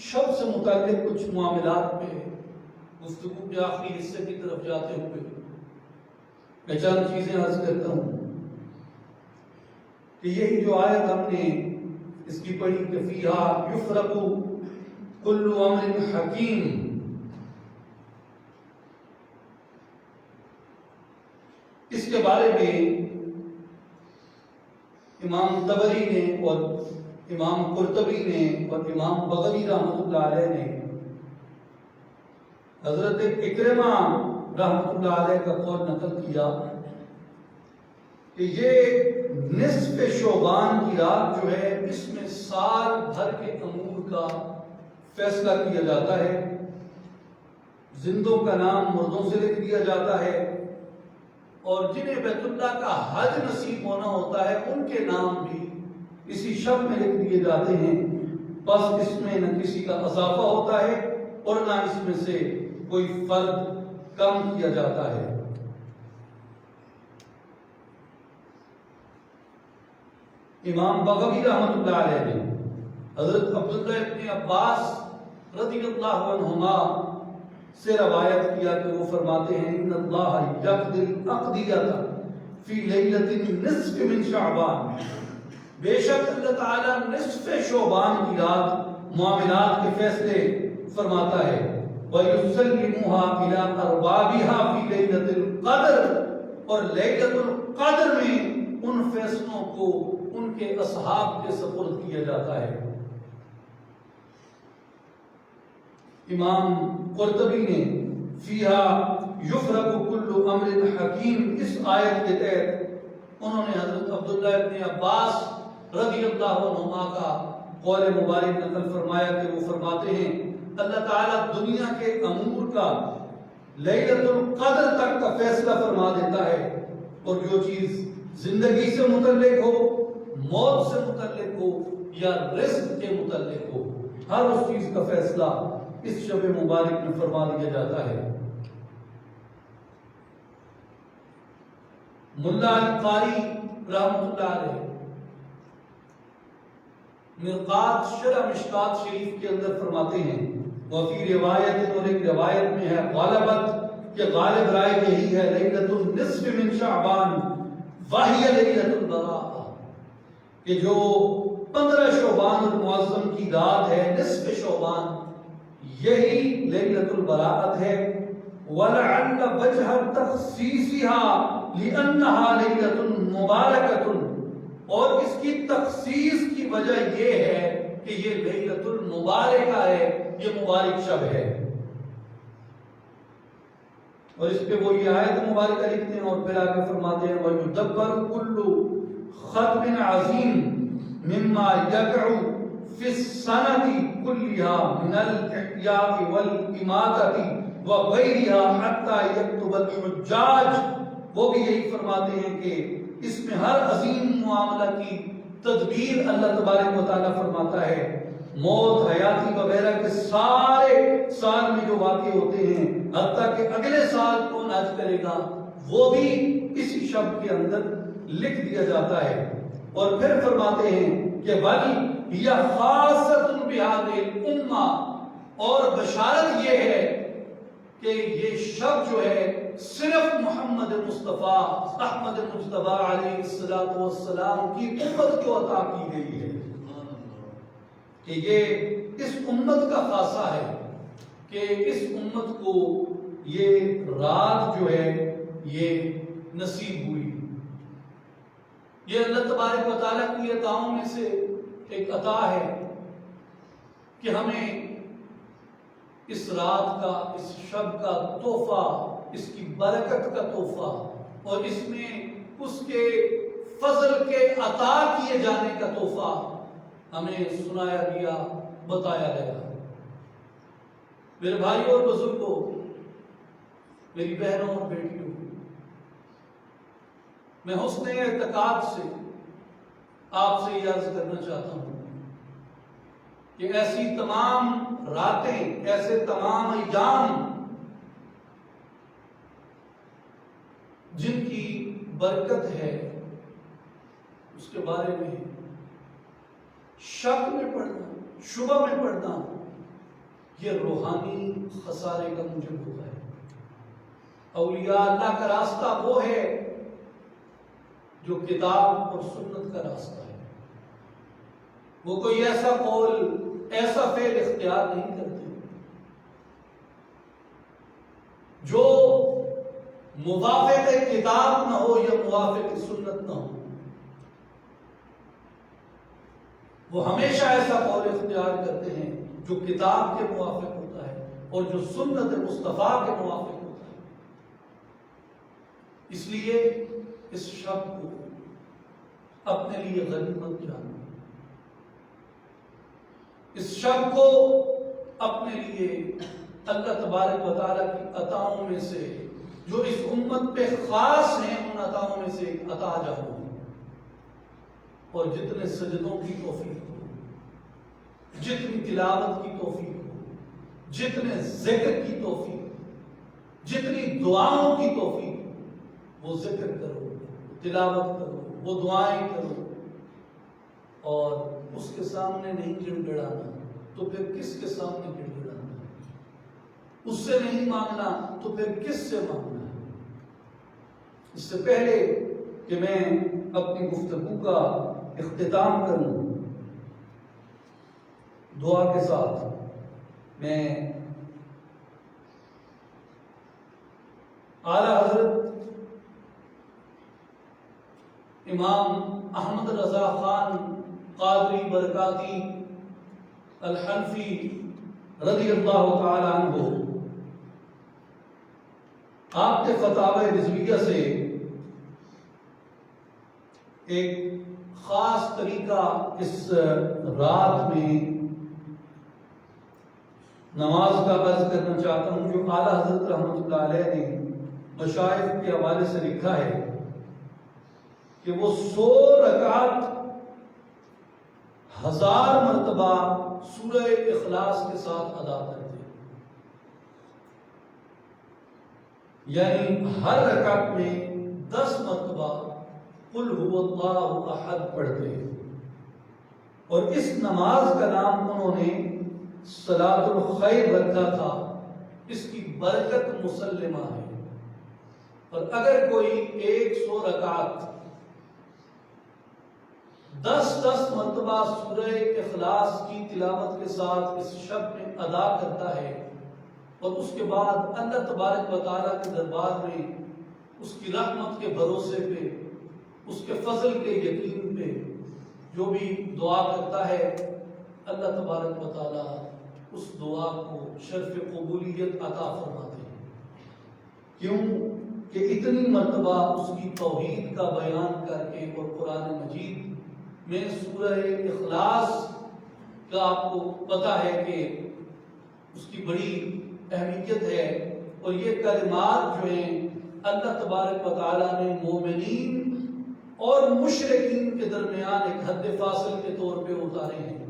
شب سے متعلق کچھ معاملات پہ گفتگو کے آخری حصے کی طرف جاتے ہوئے میں چند چیزیں عرض کرتا ہوں کہ یہی جو آیت ہم نے اس کی پڑھی کہ فیہا یفرق کل امر حکیم، اس کے بارے میں امام طبری نے اور امام قرطبی نے اور امام بغوی رحمۃ اللہ علیہ نے حضرت اکرمہ رحمۃ اللہ علیہ کا قول نقل کیا کہ یہ نصف شعبان کی رات جو ہے اس میں سال بھر کے امور کا فیصلہ کیا جاتا ہے، زندوں کا نام مردوں سے لکھ دیا جاتا ہے، اور جنہیں بیت اللہ کا حج نصیب ہونا ہوتا ہے ان کے نام بھی اسی شب میں لکھ دیے جاتے ہیں۔ بس اس میں نہ کسی کا اضافہ ہوتا ہے اور نہ اس میں سے کوئی فرد کم کیا جاتا ہے۔ امام بغوی رحمۃ اللہ علیہ نے حضرت عبداللہ ابن عباس رضی اللہ عنہما سے روایت کیا کہ وہ فرماتے ہیں ان اللہ یقضی الاقضیۃ فی لیلۃ النصف من شعبان، بے شک اللہ تعالیٰ نصف شعبان کی رات معاملات کے فیصلے فرماتا ہے وَيُسَلِّمُهَا إِلَىٰ أَرْبَابِهَا فِي لَيْلَةِ الْقَدْرِ، اور لیلۃ القدر میں ان فیصلوں کو ان کے اصحاب کے سپرد کیا جاتا ہے۔ امام قرطبی نے فیہا یفرق کل امر حکیم، اس آیت کے تحت انہوں نے حضرت عبداللہ ابن عباس رضی اللہ عنہما کا قول مبارک نقل فرمایا کہ وہ فرماتے ہیں اللہ تعالیٰ دنیا کے امور کا لیلۃ القدر تک کا فیصلہ فرما دیتا ہے، اور جو چیز زندگی سے متعلق ہو، موت سے متعلق ہو یا رزق کے متعلق ہو، ہر اس چیز کا فیصلہ اس شب مبارک میں فرما دیا جاتا ہے۔ ملا قاری رحمۃ اللہ علیہ مرقات شرح مشکات شریف کے اندر فرماتے ہیں وفی روایت، اور ایک روایت میں ہے غالبت کہ غالب رائے یہی ہے لیلۃ النصف من شعبان وہی لیلۃ البراء، کہ جو 15 شعبان المعظم کی رات ہے، نصف شعبان، یہی لیلۃ البراءت ہے۔ وَلَعَلَّ وَجْهَ تَخْصِيصِهَا لِأَنَّهَا لَيْلَةٌ مُبَارَكَةٌ، اور اس کی تخصیص کی وجہ یہ ہے کہ یہ لیلۃ المبارکہ ہے، یہ مبارک شب ہے۔ اور اس پہ وہ یہ آیت مبارکہ لکھتے ہیں اور پھر آگے فرماتے ہیں وَيُدَبَّرُ كُلُّ خَطْبٍ عَظِيمٍ مِمَّا يَقْعُ فِي السَّنَةِ كُلِّهَا مِنَ الْإِحْيَاءِ وَالْإِمَاتَةِ وَغَيْرِهَا حَتَّى يَكْتُبَ الْحُجَّاجُ، وہ بھی یہی فرماتے ہیں کہ اس میں ہر عظیم معاملہ کی تدبیر اللہ تبارک و تعالیٰ فرماتا ہے۔ موت، حیاتی وغیرہ کے سارے سال میں جو واقع ہوتے ہیں، حتیٰ کہ اگلے سال کون حج کرے گا وہ بھی اسی شب کے اندر لکھ دیا جاتا ہے۔ اور پھر فرماتے ہیں کہ بل یہ خاصۃ بہذہ الامہ، اور بشارت یہ ہے کہ یہ شب جو ہے صرف محمد مصطفیٰ احمد مجتبیٰ علیہ السلام کی امت کو عطا کی گئی ہے، کہ یہ اس امت کا خاصہ ہے کہ اس امت کو یہ رات جو ہے یہ نصیب ہوئی۔ یہ اللہ تبارک و تعالیٰ کی عطاؤں میں سے ایک عطا ہے کہ ہمیں اس رات کا، اس شب کا تحفہ، اس کی برکت کا تحفہ، اور اس میں اس کے فضل کے عطا کیے جانے کا تحفہ ہمیں سنایا گیا، بتایا گیا۔ میرے بھائیوں اور بزرگوں، میری بہنوں اور بیٹیوں، میں حسن اعتقاد سے آپ سے یہ عرض کرنا چاہتا ہوں کہ ایسی تمام راتیں، ایسے تمام ایام جن کی برکت ہے، اس کے بارے میں شک میں پڑنا، شبہ میں پڑنا، یہ روحانی خسارے کا موجب ہوتا ہے۔ اولیاء اللہ کا راستہ وہ ہے جو کتاب اور سنت کا راستہ ہے۔ وہ کوئی ایسا قول، ایسا فعل اختیار نہیں کرتے جو موافق کتاب نہ ہو یا موافق سنت نہ ہو۔ وہ ہمیشہ ایسا قول اختیار کرتے ہیں جو کتاب کے موافق ہوتا ہے اور جو سنت مصطفیٰ کے موافق ہوتا ہے۔ اس لیے اس شب کو اپنے لیے غنیمت جانو، اس شب کو اپنے لیے اللہ تبارک و تعالیٰ کی عطاؤں میں سے جو اس امت پہ خاص ہیں، ان عطاؤں میں سے ایک عطا جانو، اور جتنے سجدوں کی توفیق ہو، جتنی تلاوت کی توفیق ہو، جتنے ذکر کی توفیق ہو، جتنی دعاؤں کی توفیق ہو، وہ ذکر کرو، تلاوت کرو، وہ دعائیں کرو، اور اس کے سامنے نہیں گڑ گڑانا تو پھر کس کے سامنے گڑ گڑانا ہے؟ اس سے نہیں مانگنا تو پھر کس سے مانگنا ہے؟ اس سے پہلے کہ میں اپنی گفتگو کا اختتام کروں دعا کے ساتھ، میں اعلیٰ حضرت امام احمد رضا خان قادری برکاتی الحنفی رضی اللہ تعالی عنہ آپ کے فتاوی رضویہ سے ایک خاص طریقہ اس رات میں نماز کا عرض کرنا چاہتا ہوں، جو اعلیٰ حضرت رحمۃ اللہ علیہ نے مشائخ کے حوالے سے لکھا ہے کہ وہ 100 رکعت 1000 مرتبہ سورہ اخلاص کے ساتھ ادا کرتے ہیں، یعنی ہر رکعت میں 10 مرتبہ قل هو اللہ احد پڑھتے ہیں، اور اس نماز کا نام انہوں نے صلاۃ الخیر رکھا تھا، اس کی برکت مسلمہ ہے۔ اور اگر کوئی 100 رکعت 10 مرتبہ سورہ اخلاص کی تلاوت کے ساتھ اس شب میں ادا کرتا ہے، اور اس کے بعد اللہ تبارک و تعالیٰ کے دربار میں اس کی رحمت کے بھروسے پہ، اس کے فضل کے یقین پہ جو بھی دعا کرتا ہے، اللہ تبارک و تعالیٰ اس دعا کو شرف قبولیت عطا فرماتے ہیں۔ کیوں کہ اتنی مرتبہ اس کی توحید کا بیان کر کے، اور قرآن مجید میں سورہ اخلاص کا آپ کو پتہ ہے کہ اس کی بڑی اہمیت ہے، اور یہ کلمات جو ہیں اللہ تبارک و تعالیٰ نے مومنین اور مشرکین کے درمیان ایک حد فاصل کے طور پہ اتارے ہیں۔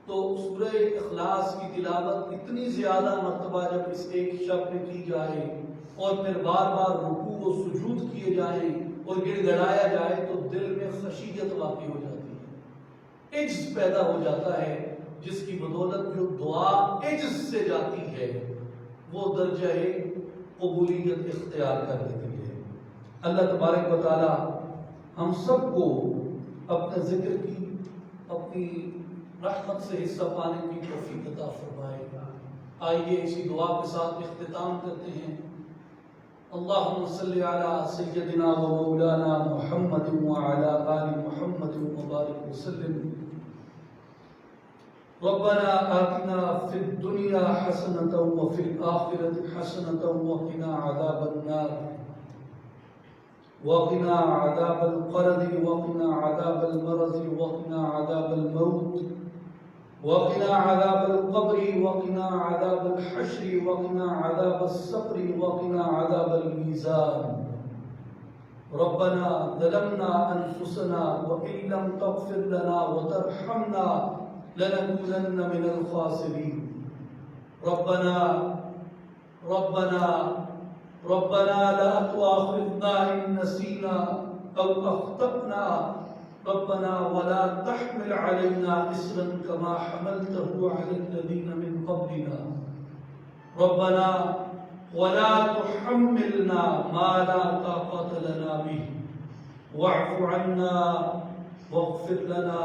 تو سورہ اخلاص کی تلاوت اتنی زیادہ مرتبہ جب اس ایک شب میں کی جائے، اور پھر بار بار رکوع و سجود کیے جائیں اور گڑ گڑایا جائے، تو دل میں خشیت واقع ہو جاتی ہے، عجز پیدا ہو جاتا ہے، جس کی بدولت جو دعا عجز سے جاتی ہے وہ درجہ قبولیت اختیار کر لیتی ہے۔ اللہ تبارک و تعالی ہم سب کو اپنے ذکر کی، اپنی رحمت سے حصہ پانے کی توفیق عطا فرمائے گا۔ آئیے اسی دعا کے ساتھ اختتام کرتے ہیں۔ اللہم صلی علی سیدنا و مولانا محمد وعلی آل محمد وبارک وسلم۔ ربنا آتنا فی الدنیا حسنة وفی الآخرة حسنة وقنا عذاب النار، وقنا عذاب القرد، وقنا عذاب المرض، وقنا عذاب الموت، وقنا عذاب القبر، وقنا عذاب الحشر، وقنا عذاب السقر، وقنا عذاب الميزان۔ ربنا ظلمنا أنفسنا وإن لم تغفر لنا وترحمنا لنكونن من الخاسرين۔ ربنا لا تؤاخذنا إن نسينا أو أخطأنا، ربنا ولا تحمل علينا إصرا كما حملته على الذين من قبلنا، ربنا ولا تحملنا ما لا طاقة لنا به، واعف عنا واغفر لنا،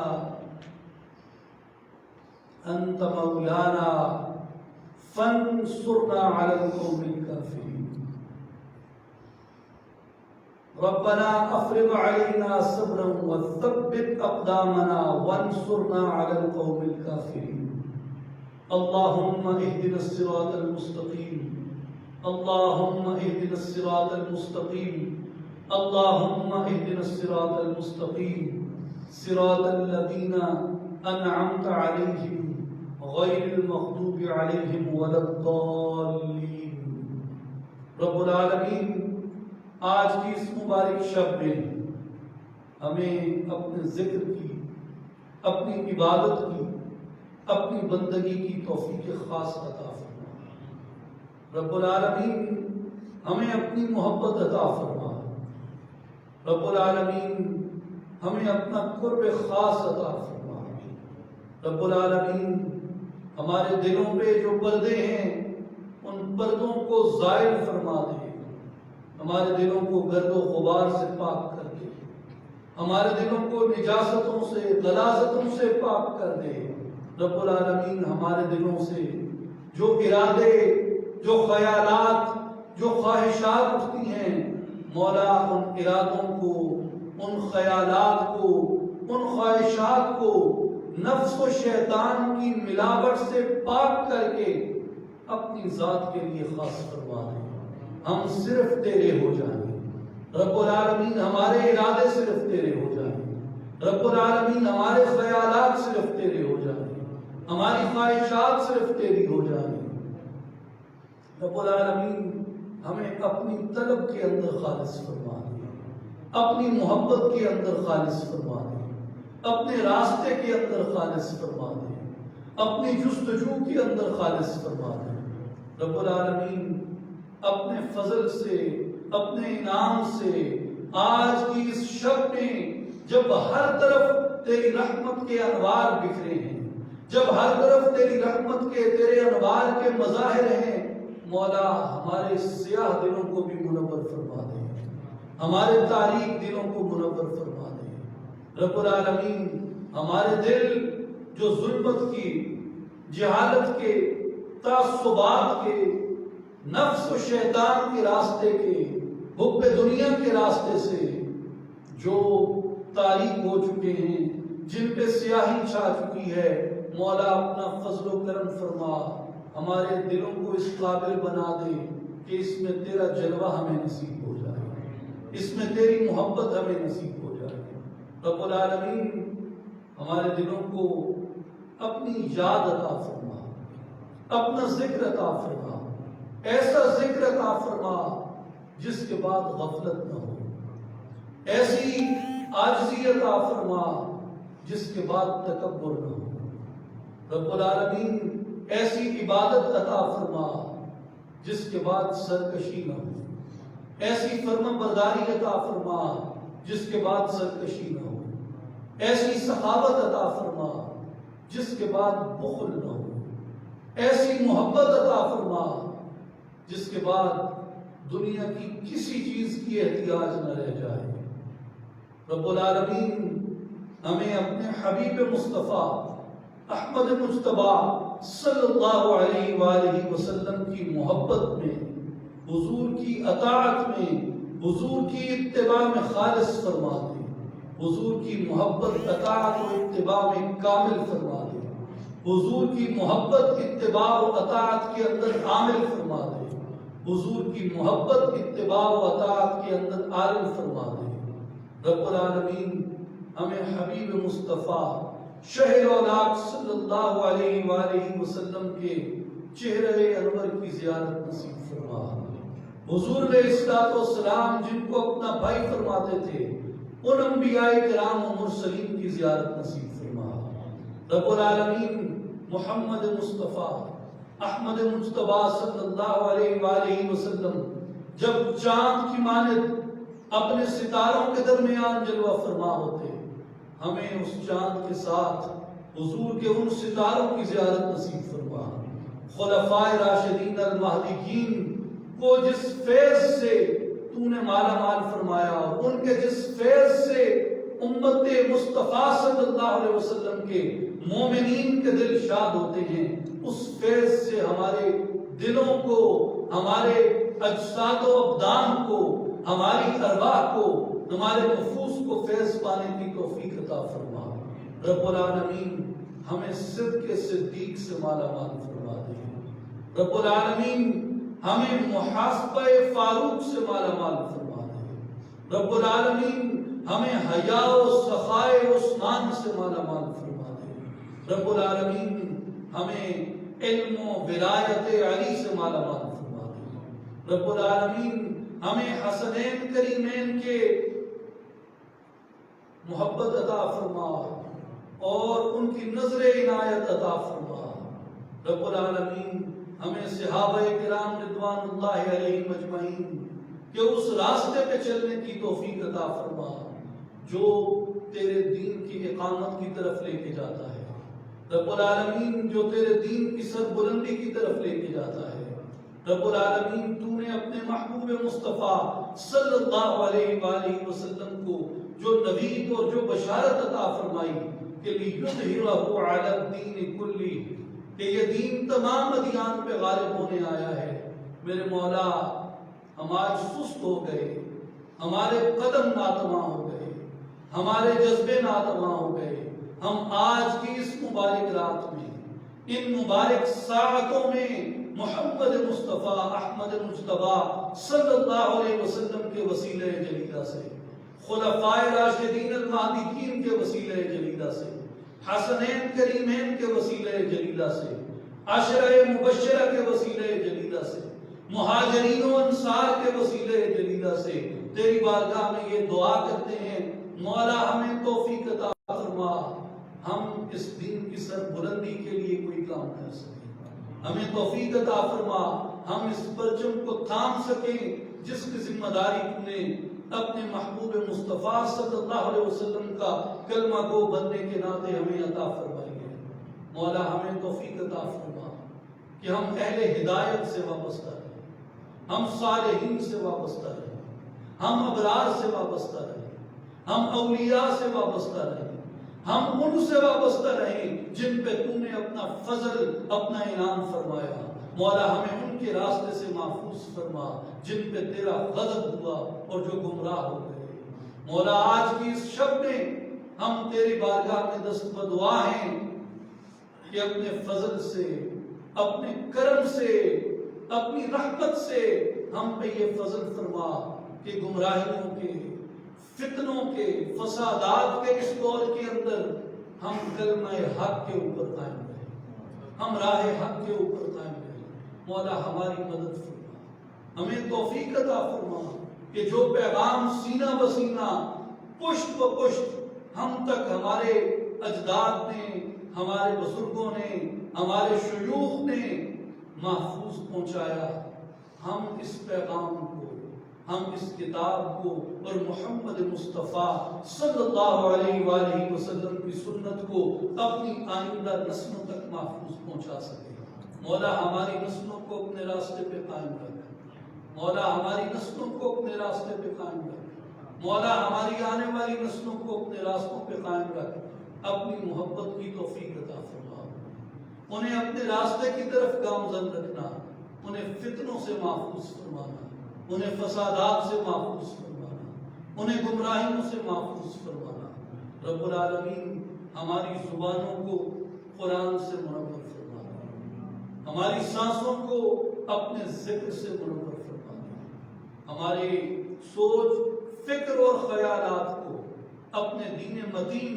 أنت مولانا فانصرنا على القوم الكافرين۔ ربنا افرغ علينا صبرا وثبت اقدامنا وانصرنا على القوم الكافرين۔ اللهم اهدنا الصراط المستقيم، اللهم اهدنا الصراط المستقيم، اللهم اهدنا الصراط المستقيم، صراط الذين انعمت عليهم غير المغضوب عليهم ولا الضالين۔ رب العالمین آج کی اس مبارک شب میں ہمیں اپنے ذکر کی، اپنی عبادت کی، اپنی بندگی کی توفیق خاص عطا فرما۔ رب العالمین ہمیں اپنی محبت عطا فرما۔ رب العالمین ہمیں اپنا قرب خاص عطا فرما۔ رب العالمین ہمارے دلوں پہ جو پردے ہیں ان پردوں کو زائل فرما دے، ہمارے دلوں کو گرد و غبار سے پاک کر دے، ہمارے دلوں کو نجاستوں سے غلاظتوں سے پاک کر دے۔ رب العالمین ہمارے دلوں سے جو ارادے، جو خیالات، جو خواہشات اٹھتی ہیں، مولا ان ارادوں کو، ان خیالات کو، ان خواہشات کو نفس و شیطان کی ملاوٹ سے پاک کر کے اپنی ذات کے لیے خاص فرما دیں۔ ہم صرف تیرے ہو جائیں۔ رب العالمین ہمارے ارادے صرف تیرے ہو جائیں۔ رب العالمین ہمارے خیالات صرف تیرے ہو جائیں، ہماری خواہشات صرف تیری ہو جائیں۔ رب العالمین ہمیں اپنی طلب کے اندر خالص فرما دے، اپنی محبت کے اندر خالص فرما دے، اپنے راستے کے اندر خالص فرما دے، اپنی جستجو کے اندر خالص فرما دے۔ رب العالمین اپنے فضل سے، اپنے انعام سے آج کی اس شب میں جب ہر طرف تیری رحمت کے انوار بکھرے ہیں، جب ہر طرف تیری رحمت کے، تیرے انوار کے مظاہر ہیں، مولا ہمارے سیاہ دلوں کو بھی منور فرما دے، ہمارے تاریک دلوں کو منور فرما دے۔ رب العالمین ہمارے دل جو ظلمت کی، جہالت کے، تعصبات کے، نفس و شیطان کے راستے کے، حب دنیا کے راستے سے جو تاریک ہو چکے ہیں، جن پہ سیاہی چھا چکی ہے، مولا اپنا فضل و کرم فرما، ہمارے دلوں کو اس قابل بنا دے کہ اس میں تیرا جلوہ ہمیں نصیب ہو جائے، اس میں تیری محبت ہمیں نصیب ہو جائے۔ رب العالمین ہمارے دلوں کو اپنی یاد عطا فرما، اپنا ذکر عطا فرما، ایسا ذکر عطا فرما جس کے بعد غفلت نہ ہو، ایسی عاجزی عطا فرما جس کے بعد تکبر نہ ہو۔ رب العالمین ایسی عبادت عطا فرما جس کے بعد سرکشی نہ ہو، ایسی فرما برداری عطا فرما جس کے بعد سرکشی نہ ہو، ایسی سخاوت عطا فرما جس کے بعد بخل نہ ہو، ایسی محبت عطا فرما جس کے بعد دنیا کی کسی چیز کی احتیاج نہ رہ جائے۔ رب العالمین ہمیں اپنے حبیب مصطفیٰ احمد مجتبیٰ صلی اللہ علیہ وآلہ وسلم کی محبت میں، حضور کی اطاعت میں، حضور کی اتباع میں خالص فرما دے، حضور کی محبت، اطاعت و اتباع میں کامل فرما دے، حضور کی محبت، اتباع و اطاعت کے اندر عامل فرما دے، حضور کی محبت، اتباع و اطاعت کے اندر عالم فرما دے۔ رب العالمین ہمیں حبیب مصطفیٰ شہر اولاق صلی اللہ علیہ وآلہ وسلم کے چہرے انور کی زیارت نصیب فرما۔ حضور علیہ السلام جن کو اپنا بھائی فرماتے تھے، ان انبیاء کرام و مرسلین کی زیارت نصیب فرما۔ رب العالمین محمد مصطفیٰ احمد مجتبیٰ صلی اللہ علیہ وآلہ وسلم جب چاند کی مانند اپنے ستاروں کے درمیان جلوہ فرما ہوتے، ہمیں اس چاند کے ساتھ حضور کے ان ستاروں کی زیارت نصیب فرما۔ خلفائے راشدین المہدیین کو جس فیض سے تو نے مالا مال فرمایا، ان کے جس فیض سے امت مصطفیٰ صلی اللہ علیہ وسلم کے مومنین کے دل شاد ہوتے ہیں، اس فیض سے ہمارے دلوں کو، ہمارے اجساد و ابدان کو، ہماری ارواح کو، ہمارے نفوس کو فیض پانے کی توفیق عطا فرما۔ رب العالمین ہمیں صدق صدیق سے مالا مال فرما دے۔ رب العالمین ہمیں محاسبہ فاروق سے مالا مال فرما دے۔ رب العالمین ہمیں حیا و سخائے عثمان سے مالا مال فرما دے۔ رب العالمین ہمیں علم و ولایت علی سے مالا مال فرما دے۔ رب العالمین ہمیں حسنین کریمین کے محبت عطا فرما اور ان کی نظر عنایت عطا فرما۔ رب العالمین ہمیں صحابہ کرام رضوان اللہ علیہم اجمعین کہ اس راستے پہ چلنے کی توفیق عطا فرما جو تیرے دین کی اقامت کی طرف لے کے جاتا ہے۔ رب العالمین جو تیرے دین کی سربلندی کی طرف لے کے جاتا ہے۔ رب العالمین تو نے اپنے محبوب مصطفیٰ صلی اللہ علیہ وآلہ وسلم کو جو نوید اور جو بشارت عطا فرمائی کہ لِيُظْهِرَهُ عَلَى الدِّينِ كُلِّهِ کہ یہ دین تمام ادیان پہ غالب ہونے آیا ہے۔ میرے مولا ہم آج سست ہو گئے، ہمارے قدم ناتواں ہو گئے، ہمارے جذبے ناتواں ہو گئے۔ ہم آج کی اس مبارک رات میں، ان مبارک ساعتوں میں محمد مصطفیٰ احمد مجتبیٰ صلی اللہ علیہ وسلم کے وسیلہ جلیلہ سے، خلفائے راشدین المہدیین کے وسیلہ جلیلہ سے، حسنین کریمین کے وسیلہ جلیلہ سے، عشرہ مبشرہ کے وسیلہ جلیلہ سے، مہاجرین و انصار کے وسیلہ جلیلہ سے تیری بارگاہ میں یہ دعا کرتے ہیں، مولا ہمیں توفیق عطا فرما، ہم اس دین کی سر بلندی کے لیے کوئی کام کر سکیں، ہمیں توفیق عطا فرما، ہم اس پرچم کو تھام سکیں جس کی ذمہ داری تو نے اپنے محبوب مصطفیٰ صلی اللہ علیہ وسلم کا کلمہ گو بننے کے ناطے ہمیں عطا فرمائی ہے۔ مولا ہمیں توفیق عطا فرما کہ ہم اہل ہدایت سے وابستہ رہیں، ہم صالحین سے وابستہ رہیں، ہم ابرار سے وابستہ رہیں، ہم اولیاء سے وابستہ رہیں، ہم ان سے وابستہ رہیں جن پہ تو نے اپنا فضل اپنا انعام فرمایا۔ مولا ہمیں ان کے راستے سے محفوظ فرما جن پہ تیرا غضب ہوا اور جو گمراہ ہو گئے۔ مولا آج کی اس شب میں ہم تیری بارگاہ میں دست بدعا ہیں کہ اپنے فضل سے، اپنے کرم سے، اپنی رحمت سے ہم پہ یہ فضل فرما کہ گمراہیوں کے، فتنوں کے، فسادات کے اس دور کے اندر ہم کلمہ حق کے اوپر قائم رہیں، ہم راہ حق کے اوپر قائم رہیں۔ مولا ہماری مدد فرما، ہمیں توفیق عطا فرما کہ جو پیغام سینہ بسینہ، پشت و پشت ہم تک ہمارے اجداد نے، ہمارے بزرگوں نے، ہمارے شیوخ نے محفوظ پہنچایا، ہم اس پیغام کو، ہم اس کتاب کو اور محمد مصطفیٰ صلی اللہ علیہ وآلہ وسلم کی سنت کو اپنی آئندہ نسلوں تک محفوظ پہنچا سکے۔ مولا ہماری نسلوں کو اپنے راستے پہ قائم رکھ، مولا ہماری نسلوں کو اپنے راستے پہ قائم رکھ، مولا ہماری آنے والی نسلوں کو اپنے راستوں پہ قائم رکھ، اپنی محبت کی توفیق عطا فرما، انہیں اپنے راستے کی طرف گامزن رکھنا، انہیں فتنوں سے محفوظ فرمانا، انہیں فسادات سے محفوظ فرمانا، انہیں گمراہیوں سے محفوظ فرمانا۔ رب العالمین ہماری زبانوں کو قرآن سے منور فرمانا، ہماری سانسوں کو اپنے ذکر سے منور فرمانا، ہمارے سوچ، فکر اور خیالات کو اپنے دین متین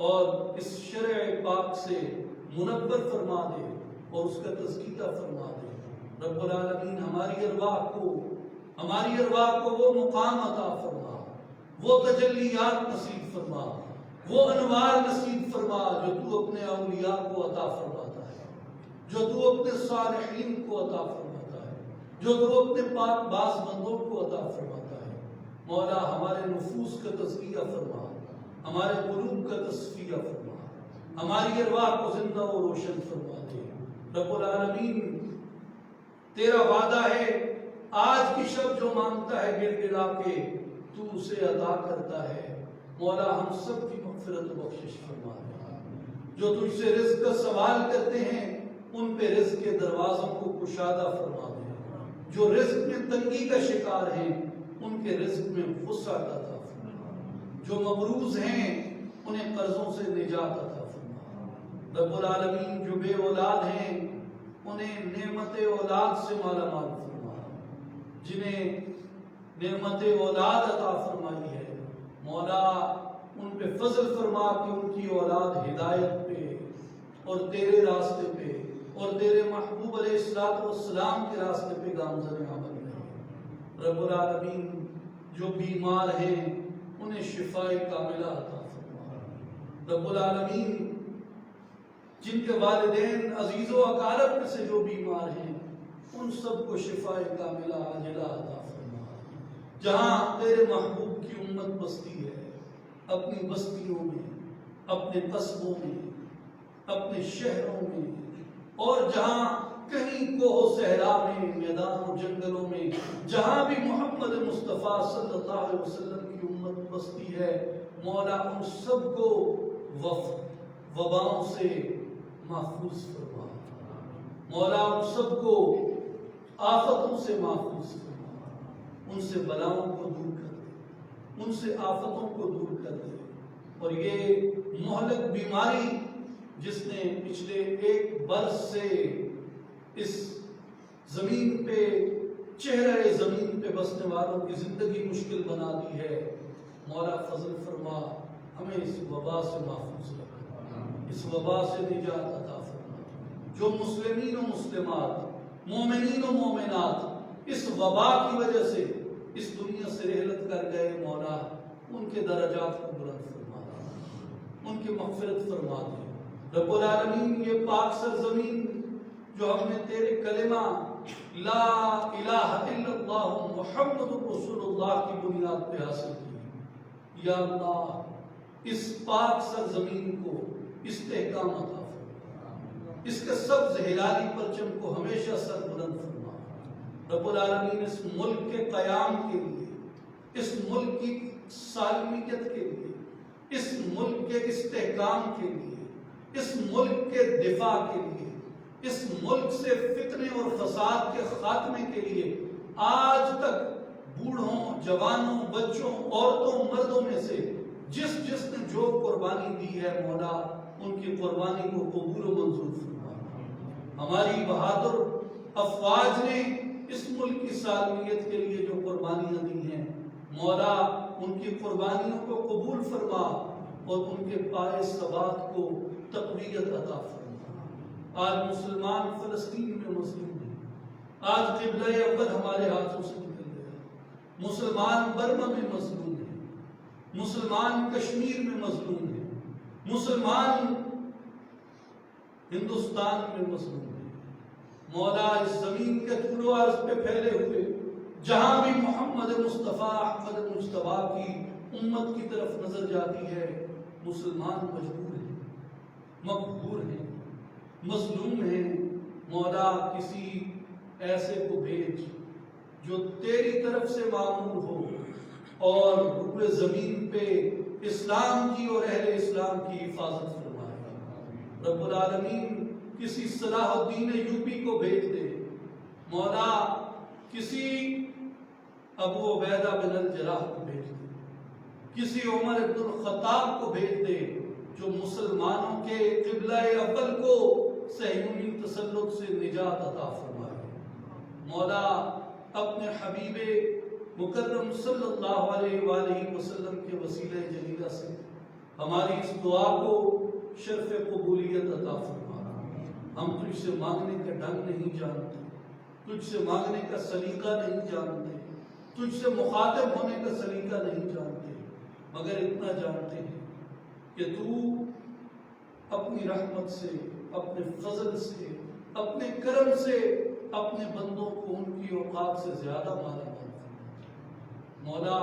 اور اس شرع پاک سے منور فرما دے اور اس کا تزکیہ فرما دے۔ رب العالمین ہماری ارواح کو وہ مقام عطا فرما، وہ تجلیات نصیب فرما، وہ انوار نصیب فرما جو تو اپنے اولیاء کو عطا فرماتا ہے، جو تو اپنے صالحین کو عطا فرماتا ہے، جو تو اپنے پاک باز بندوں کو عطا فرماتا ہے۔ مولا ہمارے نفوس کا تزکیہ فرما، ہمارے قلوب کا تصفیہ فرما، ہماری ارواح کو زندہ و روشن فرما دے۔ رب العالمین تیرا وعدہ ہے، آج کی شب جو مانگتا ہے گڑ گڑا کے تو اسے عطا کرتا ہے۔ مولا ہم سب کی مغفرت و بخشش فرما دے، جو تجھ سے رزق کا سوال کرتے ہیں ان پہ رزق کے دروازوں کو کشادہ فرما دے، جو رزق میں تنگی کا شکار ہیں ان کے رزق میں وسعت عطا فرما، جو مقروض ہیں انہیں قرضوں سے نجات عطا فرما۔ رب العالمین جو بے اولاد ہیں انہیں نعمت اولاد سے مالا مال فرما، جنہیں نعمت اولاد عطا فرمائی ہے مولا ان پہ فضل فرما کہ ان کی اولاد ہدایت پہ اور تیرے راستے پہ اور تیرے محبوب علیہ السلام کے راستے پہ گامزن عمل رہے۔ رب العالمین جو بیمار ہیں انہیں شفاء کاملہ عطا فرما۔ رب العالمین جن کے والدین عزیز و اقارب میں سے جو بیمار ہیں ان سب کو شفاء کاملہ عاجلہ عطا فرما۔ جہاں تیرے محبوب کی امت بستی ہے، اپنی بستیوں میں، اپنے قصبوں میں، اپنے شہروں میں، اور جہاں کہیں کوہ و صحرا میں، میدان و جنگلوں میں، جہاں بھی محمد مصطفیٰ صلی اللہ علیہ وسلم کی کی امت بستی ہے، مولا ان سب کو وباؤں سے محفوظ فرما، مولا ان سب کو آفتوں سے محفوظ فرما، ان سے بلاؤں کو دور کر دے، ان سے آفتوں کو دور کر دے۔ اور یہ مہلک بیماری جس نے پچھلے 1 برس سے اس زمین پہ، چہرہ زمین پہ بسنے والوں کی زندگی مشکل بنا دی ہے، مولا فضل فرما، ہمیں اس وبا سے محفوظ رکھنا، اس وبا سے نجات عطا فرما۔ جو مسلمین و مسلمات، مومنین و مومنات اس وبا کی وجہ سے اس دنیا سے رحلت کر گئے، مولا ان کے درجات کو بلند فرما، ان کی مغفرت فرما دے۔ رب العالمین یہ پاک سرزمین جو ہم نے تیرے کلمہ لا الہ الا اللہ محمد رسول اللہ کی بنیاد پہ حاصل کی، یا اللہ اس پاک سرزمین کو استحکام عطا فرما، اس کے سبز ہلالی پرچم کو ہمیشہ سر بلند فرما۔ رب العالمین اس ملک کے قیام کے لیے، اس ملک کی سالمیت کے لیے، اس ملک کے استحکام کے لیے، اس ملک کے دفاع کے لیے، اس ملک سے فتنے اور فساد کے خاتمے کے لیے آج تک بوڑھوں، جوانوں، بچوں، عورتوں، مردوں میں سے جس جس نے جو قربانی دی ہے، مولا ان کی قربانی کو قبول و منظور فرما۔ ہماری بہادر افواج نے اس ملک کی سالمیت کے لیے جو قربانیاں دی ہیں، مولا ان کی قربانیوں کو قبول فرما اور ان کے پائے ثبات کو تقویت عطا فرما۔ آج مسلمان فلسطین میں مظلوم ہیں، آج قبلہ اول ہمارے ہاتھوں سے نکل گیا، مسلمان برما میں مظلوم ہیں، مسلمان کشمیر میں مظلوم ہیں، مسلمان ہندوستان میں مظلوم ہیں۔ مولا اس زمین کے طول و عرض پہ پھیلے ہوئے جہاں بھی محمد مصطفیٰ احمد مجتبیٰ کی امت کی طرف نظر جاتی ہے، مسلمان مجبور ہیں، مقہور ہیں، مظلوم ہیں۔ مولا کسی ایسے کو بھیج جو تیری طرف سے معمور ہو اور روئے زمین پہ اسلام کی اور اہل اسلام کی حفاظت فرمائے۔ رب العالمین کسی صلاح الدین ایوبی کو بھیج دے، مولا کسی ابو عبیدہ بن الجراح کو بھیج دے، کسی عمر بن الخطاب کو بھیج دے جو مسلمانوں کے قبلہ اول کو صہیونی تسلط سے نجات عطا فرمائے۔ مولا اپنے حبیب مکرم صلی اللہ علیہ وآلہ وسلم کے وسیلہ جلیلہ سے ہماری اس دعا کو شرف قبولیت عطا فرما۔ ہم تجھ سے مانگنے کا ڈھنگ نہیں جانتے، تجھ سے مانگنے کا سلیقہ نہیں جانتے، تجھ سے مخاطب ہونے کا سلیقہ نہیں جانتے، مگر اتنا جانتے ہیں کہ تو اپنی رحمت سے، اپنے فضل سے، اپنے کرم سے اپنے بندوں کو ان کی اوقات سے زیادہ مالا مال فرما۔ مولا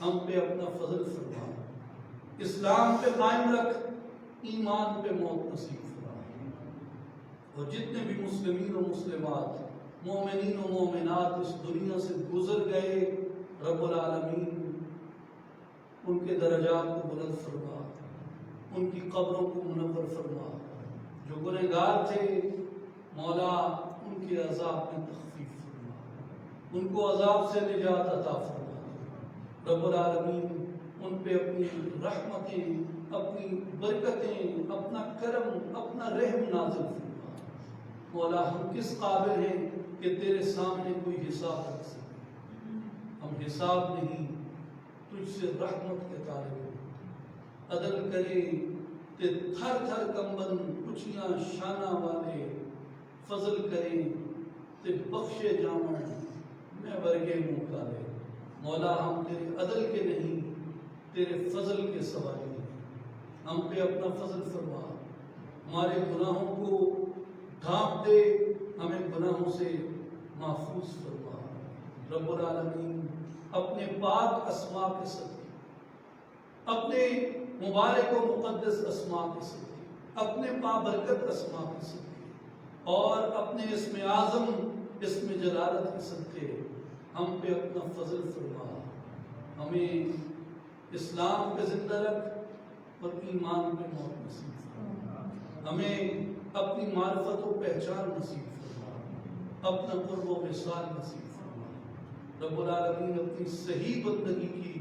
ہم پہ اپنا فضل فرما، اسلام پہ قائم رکھ، ایمان پہ موت نصیب فرما۔ اور جتنے بھی مسلمین و مسلمات، مومنین و مومنات اس دنیا سے گزر گئے، رب العالمین ان کے درجات کو بلند فرما، ان کی قبروں کو منور فرما۔ جو گنہگار تھے مولا ان کے عذاب میں تخفیف فرما، ان کو عذاب سے نجات عطا فرما۔ رب العالمین ان پہ اپنی رحمتیں، اپنی برکتیں، اپنا کرم، اپنا رحم نازل فرما۔ مولا ہم کس قابل ہیں کہ تیرے سامنے کوئی حساب رکھ سکے؟ ہم حساب نہیں، تجھ سے رحمت کے طالب ہیں۔ عدل کرے تے تھر تھر کمبن کچھیاں شانہ والے، فضل کریں تے بخشے جامن میں ورگے منہ کالے۔ مولا ہم تیرے عدل کے نہیں، تیرے فضل کے سوالی ہیں، ہم پہ اپنا فضل فرما، ہمارے گناہوں کو ڈھانپ دے، ہمیں گناہوں سے محفوظ فرما۔ رب العالمین اپنے پاک اسماء کے صدقے، اپنے مبارک و مقدس اسماء کے صدقے، اپنے بابرکت اسماء کے صدقے اور اپنے اسم اعظم اسم جلالت کے صدقے ہم پہ اپنا فضل فرما، ہمیں اسلام پہ زندہ رکھ اور ایمان پہ موت نصیب فرما. ہمیں اپنی معرفت و پہچان نصیب فرما، اپنا قرب و وصال نصیب فرما. رب العالمین اپنی صحیح بندگی کی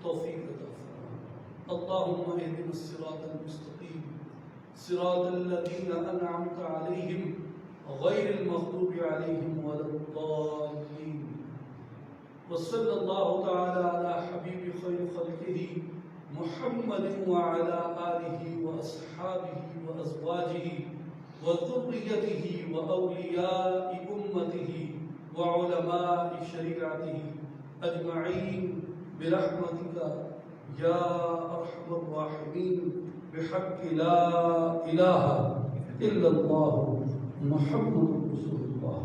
توفیق عطا فرما. اللہم اہدنا الصراط المستقیم صراط الذین انعمت علیہم غیر المغضوب علیہم ولا الضالین. وصلی اللہ تعالی علی حبیب خیر خلقہ محمد وعلى آلہ واصحابہ وازواجہ وذریتہ واولیاء امتہ وعلماء شریعتہ اجمعین برحمتک یا ارحم الراحمین بحق لا الہ الا اللہ محمد رسول اللہ.